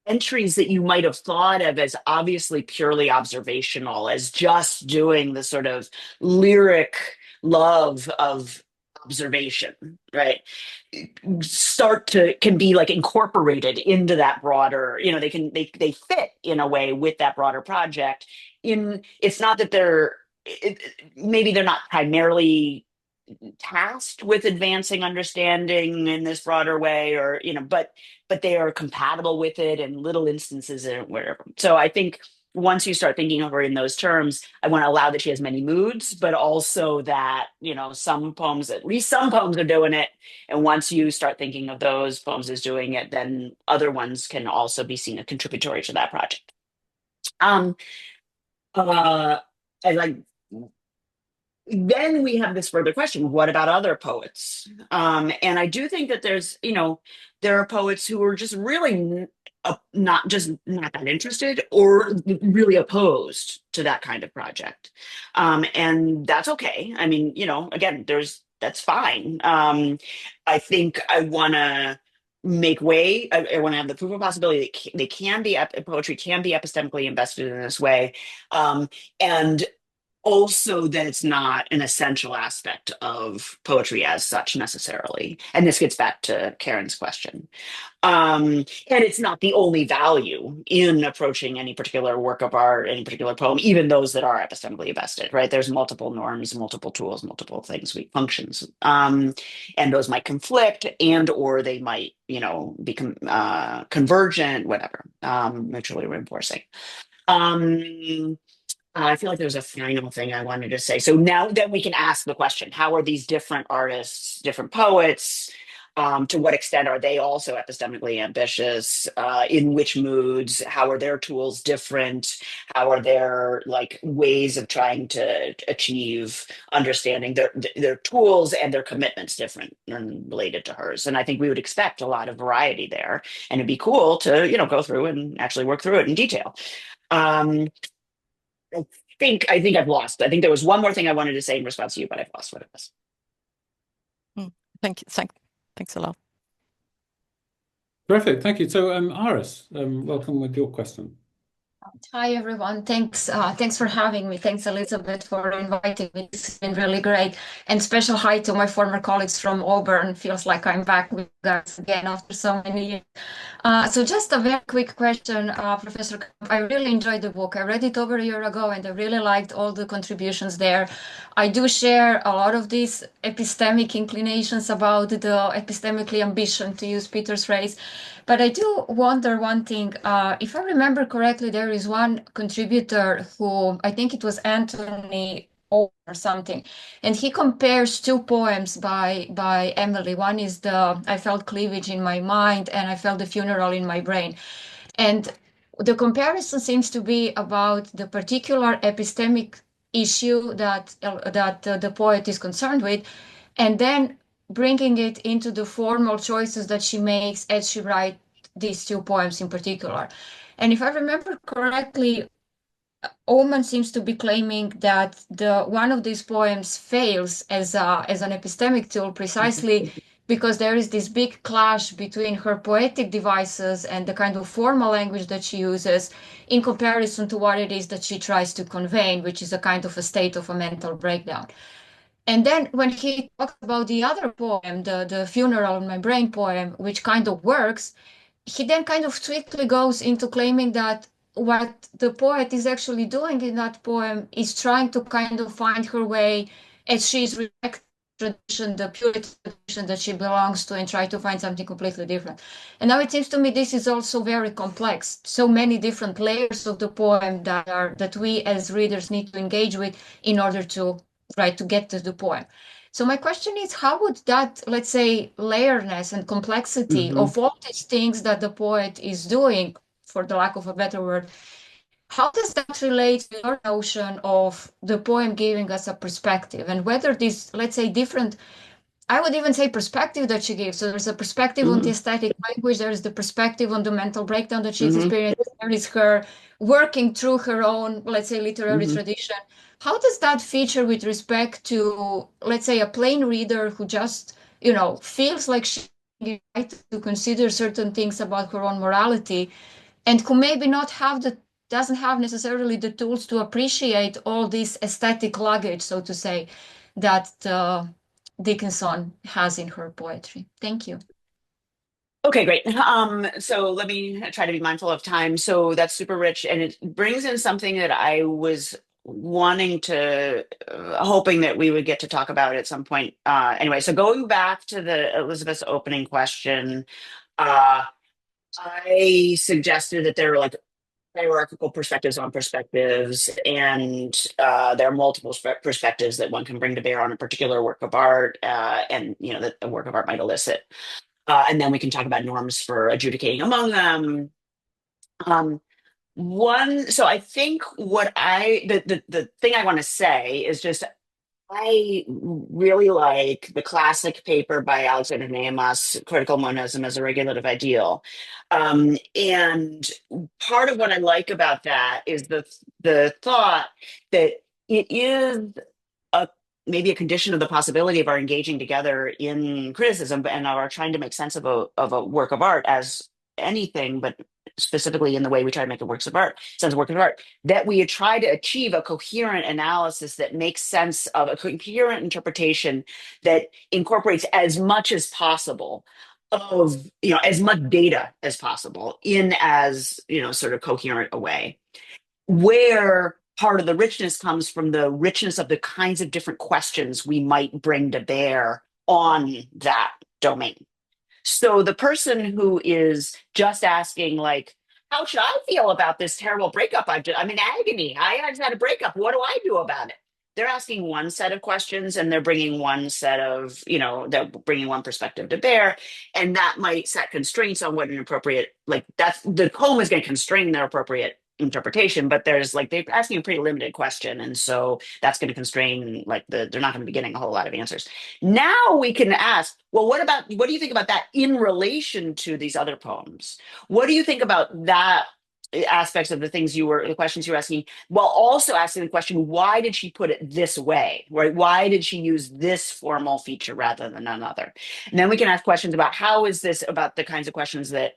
entries that you might have thought of as obviously purely observational, as just doing the sort of lyric love of observation, right, can be like incorporated into that broader, they fit in a way with that broader project. It's not that maybe they're not primarily tasked with advancing understanding in this broader way, or but they are compatible with it in little instances and wherever. So I think once you start thinking of her in those terms, I want to allow that she has many moods, but also that, you know, some poems, at least some poems are doing it. And once you start thinking of those poems as doing it, then other ones can also be seen as contributory to that project. I like, then we have this further question, what about other poets? And I do think that there's, you know, there are poets who are just really not that interested or really opposed to that kind of project. And that's okay. I mean, you know, again, that's fine. I think I want to make way. I want to have the proof of possibility that they can be, poetry can be epistemically invested in this way. And also that it's not an essential aspect of poetry as such necessarily. And this gets back to Karen's question. And it's not the only value in approaching any particular work of art, any particular poem, even those that are epistemically invested, right? There's multiple norms, multiple tools, multiple things, functions. And those might conflict and or they might, you know, become convergent, whatever, mutually reinforcing. I feel like there's a final thing I wanted to say. So now that we can ask the question, how are these different artists, different poets, to what extent are they also epistemically ambitious? In which moods? How are their tools different? How are their like ways of trying to achieve understanding their tools and their commitments different and related to hers? And I think we would expect a lot of variety there, and it'd be cool to, you know, go through and actually work through it in detail. I think I've lost. I think there was one more thing I wanted to say in response to you, but I've lost what it was. Thank you. Thanks a lot. Terrific. Thank you. So, Iris, welcome with your question. Hi, everyone. Thanks for having me. Thanks, Elisabeth, for inviting me. This has been really great. And special hi to my former colleagues from Auburn. Feels like I'm back with you guys again after so many years. So just a very quick question, Professor Kamp. I really enjoyed the book. I read it over a year ago, and I really liked all the contributions there. I do share a lot of these epistemic inclinations about the epistemically ambition, to use Peter's phrase. But I do wonder one thing. If I remember correctly, there is one contributor who, I think it was Anthony or something, and he compares two poems by Emily. One is the I felt cleavage in my mind, and I felt the funeral in my brain. And the comparison seems to be about the particular epistemic issue that the poet is concerned with, and then bringing it into the formal choices that she makes as she writes these two poems in particular. And if I remember correctly, Ullmann seems to be claiming that one of these poems fails as an epistemic tool precisely because there is this big clash between her poetic devices and the kind of formal language that she uses in comparison to what it is that she tries to convey, which is a kind of a state of a mental breakdown. And then when he talks about the other poem, the Funeral in My Brain poem, which kind of works, he then kind of swiftly goes into claiming that what the poet is actually doing in that poem is trying to kind of find her way as she's rejecting tradition, the Puritan tradition that she belongs to, and try to find something completely different. And now it seems to me this is also very complex. So many different layers of the poem that we as readers need to engage with in order to to get to the poem. So my question is, how would that, let's say, layerness and complexity of all these things that the poet is doing, for the lack of a better word, how does that relate to your notion of the poem giving us a perspective, and whether this, let's say, different, I would even say perspective that she gives. So there's a perspective on the aesthetic language, there's the perspective on the mental breakdown that she's experienced, there is her working through her own, let's say, literary tradition. How does that feature with respect to, let's say, a plain reader who just, feels like she right to consider certain things about her own morality, and who maybe doesn't have necessarily the tools to appreciate all this aesthetic luggage, so to say, that Dickinson has in her poetry? Thank you. Okay, great. So let me try to be mindful of time. So that's super rich, and it brings in something that I was wanting to, hoping that we would get to talk about at some point. Anyway, so going back to the Elisabeth's opening question, I suggested that there are like hierarchical perspectives on perspectives, and there are multiple perspectives that one can bring to bear on a particular work of art, and that a work of art might elicit. And then we can talk about norms for adjudicating among them. So I think the thing I want to say is just I really like the classic paper by Alexander Nehamas, Critical Monism as a Regulative Ideal. And part of what I like about that is the thought that it is maybe a condition of the possibility of our engaging together in criticism and our trying to make sense of a work of art as anything, but specifically in the way we try to make sense of work of art, that we try to achieve a coherent analysis that makes sense of a coherent interpretation that incorporates as much as possible of as much data as possible in as sort of coherent a way, where part of the richness comes from the richness of the kinds of different questions we might bring to bear on that domain. So the person who is just asking, like, how should I feel about this terrible breakup? I'm in agony. I just had a breakup. What do I do about it? They're asking one set of questions, and they're bringing one set of, they're bringing one perspective to bear. And that might set constraints on what an appropriate, the poem is going to constrain their appropriate interpretation, but they're asking a pretty limited question, and so that's going to constrain they're not going to be getting a whole lot of answers. Now we can ask, well, what do you think about that in relation to these other poems? What do you think about that aspects of the questions you were asking, while also asking the question, why did she put it this way, right? Why did she use this formal feature rather than another? And then we can ask questions about how is this about the kinds of questions that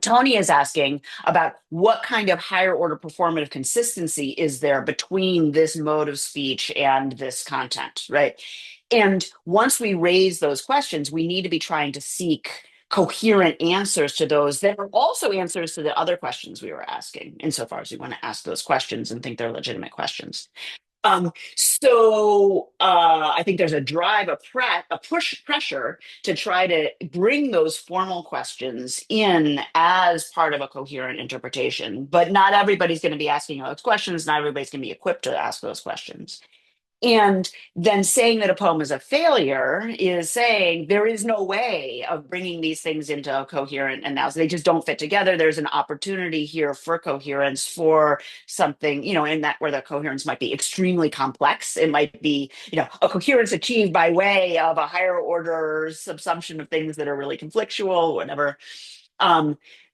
Tony is asking about, what kind of higher order performative consistency is there between this mode of speech and this content, right? And once we raise those questions, we need to be trying to seek coherent answers to those that are also answers to the other questions we were asking, insofar as we want to ask those questions and think they're legitimate questions. So I think there's a drive, a pressure to try to bring those formal questions in as part of a coherent interpretation. But not everybody's going to be asking those questions. Not everybody's going to be equipped to ask those questions. And then saying that a poem is a failure is saying there is no way of bringing these things into a coherent analysis. They just don't fit together. There's an opportunity here for coherence, for something, in that where the coherence might be extremely complex. It might be, a coherence achieved by way of a higher order subsumption of things that are really conflictual, whatever.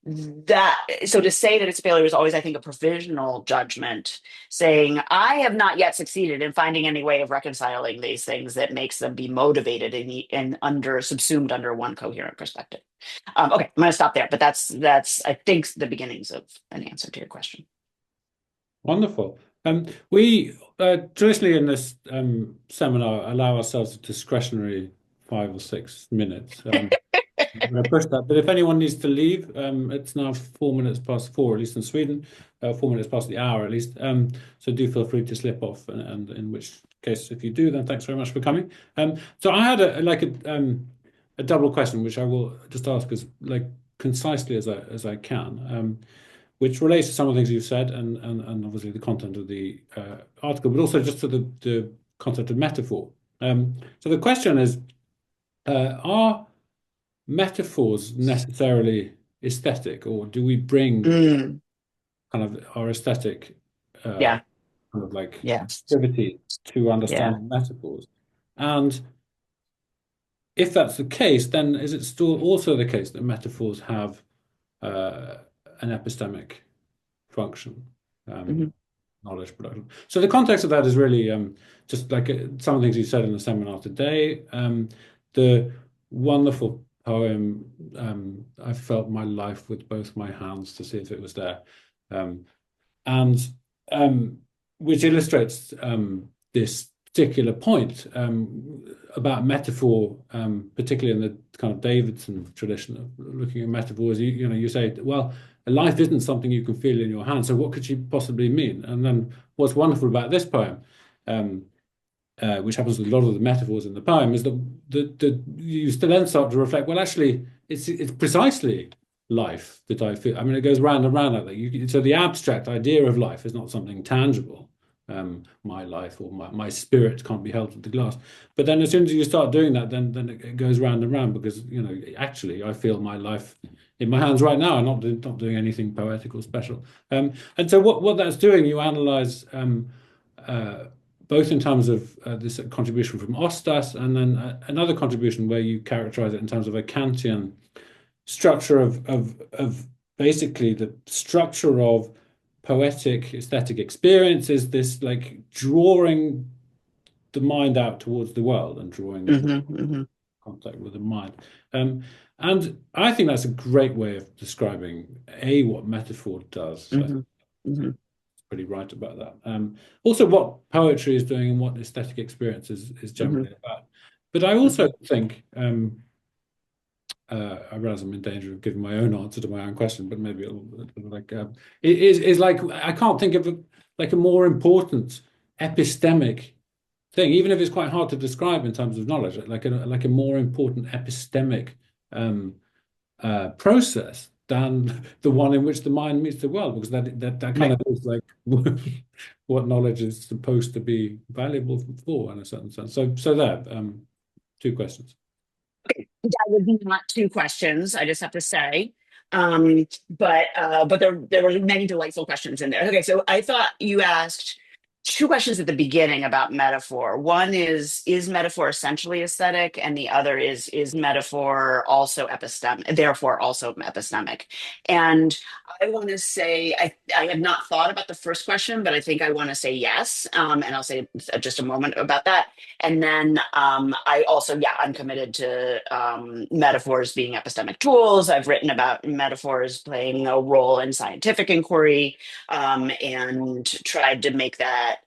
So to say that it's a failure is always, I think, a provisional judgment, saying I have not yet succeeded in finding any way of reconciling these things that makes them be motivated and subsumed under one coherent perspective. Okay, I'm going to stop there, but that's I think the beginnings of an answer to your question. Wonderful. We traditionally in this seminar allow ourselves a discretionary 5 or 6 minutes. I'm going to push that, but if anyone needs to leave, it's now 4 minutes past 4, at least in Sweden, 4 minutes past the hour at least. So do feel free to slip off, and in which case, if you do, then thanks very much for coming. So I had a double question, which I will just ask as concisely as I can, which relates to some of the things you've said, and obviously the content of the article, but also just to the concept of metaphor. So the question is, are metaphors necessarily aesthetic, or do we bring kind of our aesthetic kind of activity to understand metaphors? And if that's the case, then is it still also the case that metaphors have an epistemic function, knowledge production? So the context of that is really just some of the things you said in the seminar today. The wonderful poem, I felt my life with both my hands to see if it was there, and which illustrates this particular point about metaphor, particularly in the kind of Davidson tradition of looking at metaphors. You say, well, life isn't something you can feel in your hand, so what could she possibly mean? And then what's wonderful about this poem, which happens with a lot of the metaphors in the poem, is that you still then start to reflect, well, actually, it's precisely life that I feel. I mean, it goes round and round like that. So the abstract idea of life is not something tangible. My life or my spirit can't be held with the glass. But then as soon as you start doing that, then it goes round and round, because actually I feel my life in my hands right now. I'm not doing anything poetic or special. And so what that's doing, you analyze both in terms of this contribution from Ostas, and then another contribution where you characterize it in terms of a Kantian structure of basically the structure of poetic aesthetic experience is this like drawing the mind out towards the world and drawing contact with the mind. And I think that's a great way of describing what metaphor does. Pretty right about that. Also what poetry is doing and what aesthetic experience is generally about. But I also think I realize I'm in danger of giving my own answer to my own question, but maybe like it is like I can't think of a more important epistemic thing, even if it's quite hard to describe in terms of knowledge, like a more important epistemic process than the one in which the mind meets the world, because that kind of is like what knowledge is supposed to be valuable for in a certain sense. So there, two questions. Okay, that would be not two questions, I just have to say. But there were many delightful questions in there. Okay, so I thought you asked two questions at the beginning about metaphor. One is metaphor essentially aesthetic? And the other is metaphor also epistemic, therefore also epistemic? And I want to say, I have not thought about the first question, but I think I want to say yes. And I'll say just a moment about that. And then I also, I'm committed to metaphors being epistemic tools. I've written about metaphors playing a role in scientific inquiry, and tried to make that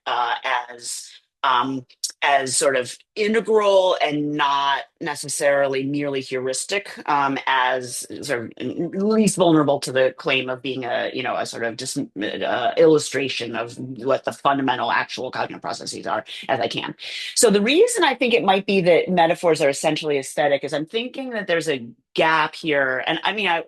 as sort of integral and not necessarily merely heuristic, as sort of least vulnerable to the claim of being a sort of just illustration of what the fundamental actual cognitive processes are as I can. So the reason I think it might be that metaphors are essentially aesthetic is I'm thinking that there's a gap here, and I mean I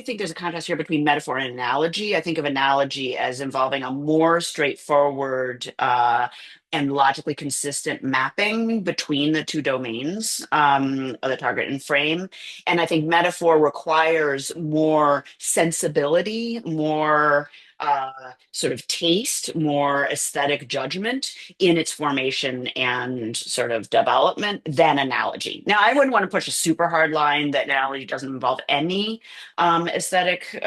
think there's a contrast here between metaphor and analogy. I think of analogy as involving a more straightforward and logically consistent mapping between the two domains of the target and frame. And I think metaphor requires more sensibility, more sort of taste, more aesthetic judgment in its formation and sort of development than analogy. Now, I wouldn't want to push a super hard line that analogy doesn't involve any aesthetic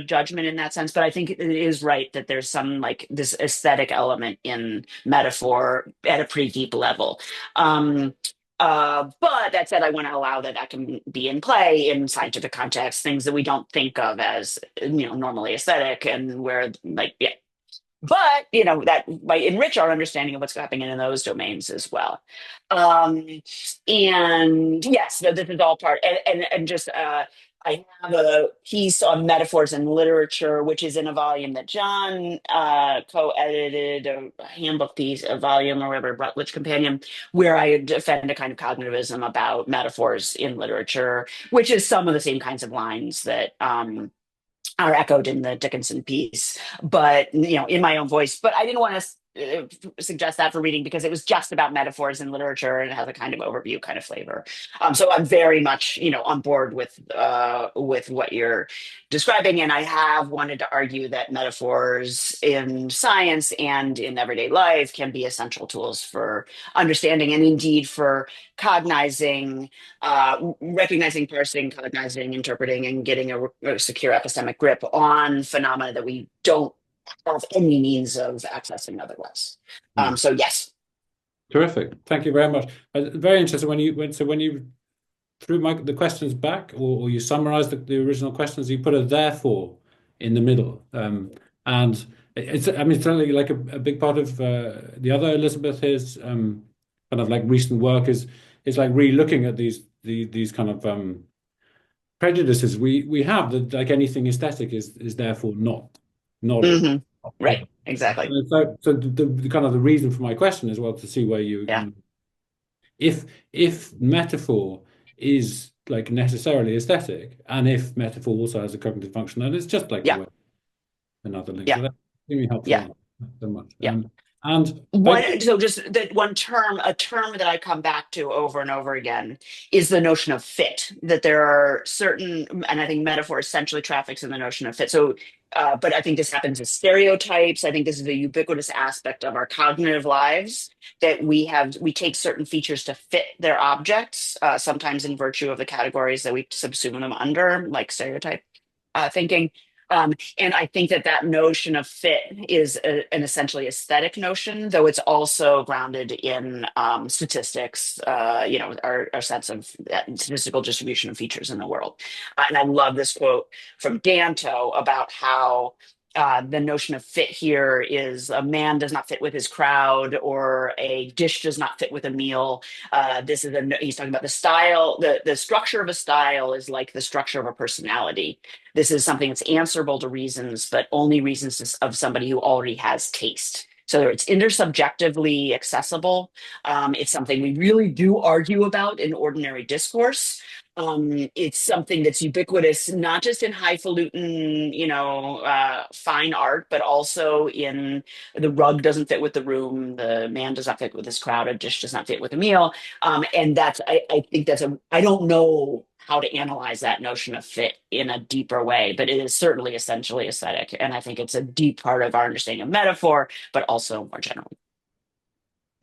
judgment in that sense, but I think it is right that there's some like this aesthetic element in metaphor at a pretty deep level. But that said, I want to allow that can be in play in scientific context, things that we don't think of as normally aesthetic, and where but that might enrich our understanding of what's happening in those domains as well. And yes, no, this is all part, and just I have a piece on metaphors in literature, which is in a volume that John co-edited, a handbook piece, a volume or whatever, Rutledge Companion, where I defend a kind of cognitivism about metaphors in literature, which is some of the same kinds of lines that are echoed in the Dickinson piece, but in my own voice. But I didn't want to suggest that for reading because it was just about metaphors in literature and it has a kind of overview kind of flavor. So I'm very much on board with what you're describing, and I have wanted to argue that metaphors in science and in everyday life can be essential tools for understanding and indeed for cognizing, recognizing, parsing, cognizing, interpreting, and getting a secure epistemic grip on phenomena that we don't have any means of accessing otherwise. So yes. Terrific. Thank you very much. Very interesting when you threw the questions back, or you summarized the original questions, you put a therefore in the middle. And it's certainly like a big part of the other Elisabeth is kind of like recent work is like re-looking at these kind of prejudices we have, that like anything aesthetic is therefore not right, exactly. So the kind of the reason for my question as well, to see where you if metaphor is like necessarily aesthetic, and if metaphor also has a cognitive function, then it's just like Yeah. the way another link. Yeah. So that's extremely helpful. Yeah. So much. Yeah. And So just that one term, a term that I come back to over and over again is the notion of fit, that there are certain, and I think metaphor essentially traffics in the notion of fit. So, but I think this happens as stereotypes. I think this is a ubiquitous aspect of our cognitive lives, that we take certain features to fit their objects, sometimes in virtue of the categories that we subsume them under, like stereotype thinking. And I think that notion of fit is an essentially aesthetic notion, though it's also grounded in statistics, our sense of statistical distribution of features in the world. And I love this quote from Danto about how the notion of fit here is a man does not fit with his crowd, or a dish does not fit with a meal. He's talking about the style, the structure of a style is like the structure of a personality. This is something that's answerable to reasons, but only reasons of somebody who already has taste. So it's intersubjectively accessible. It's something we really do argue about in ordinary discourse. It's something that's ubiquitous, not just in highfalutin, fine art, but also in the rug doesn't fit with the room, the man does not fit with his crowd, a dish does not fit with a meal. And I think I don't know how to analyze that notion of fit in a deeper way, but it is certainly essentially aesthetic. And I think it's a deep part of our understanding of metaphor, but also more generally.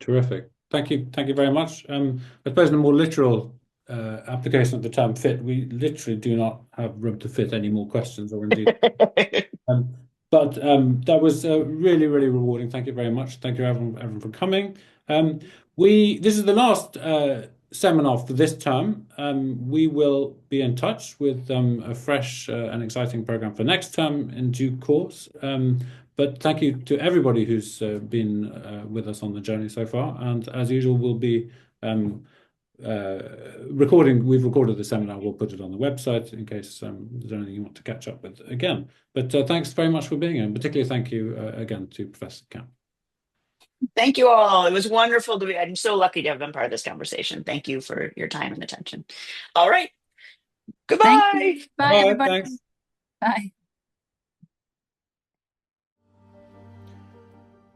terrific. Thank you. Thank you very much. I suppose in a more literal application of the term fit, we literally do not have room to fit any more questions, or indeed. But that was really, really rewarding. Thank you very much. Thank you everyone for coming. This is the last seminar for this term. We will be in touch with a fresh and exciting program for next term in due course. But thank you to everybody who's been with us on the journey so far. And as usual, we'll be recording. We've recorded the seminar. We'll put it on the website in case there's anything you want to catch up with again. But thanks very much for being here, and particularly thank you again to Professor Camp. Thank you all. It was wonderful to be. I'm so lucky to have been part of this conversation. Thank you for your time and attention. All right. Goodbye. Bye, everybody. Thanks. Bye.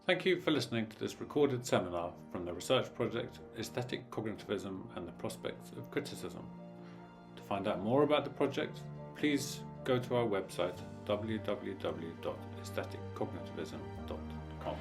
Thank you for listening to this recorded seminar from the research project Aesthetic Cognitivism and the Prospects of Criticism. To find out more about the project, please go to our website www.aestheticcognitivism.com.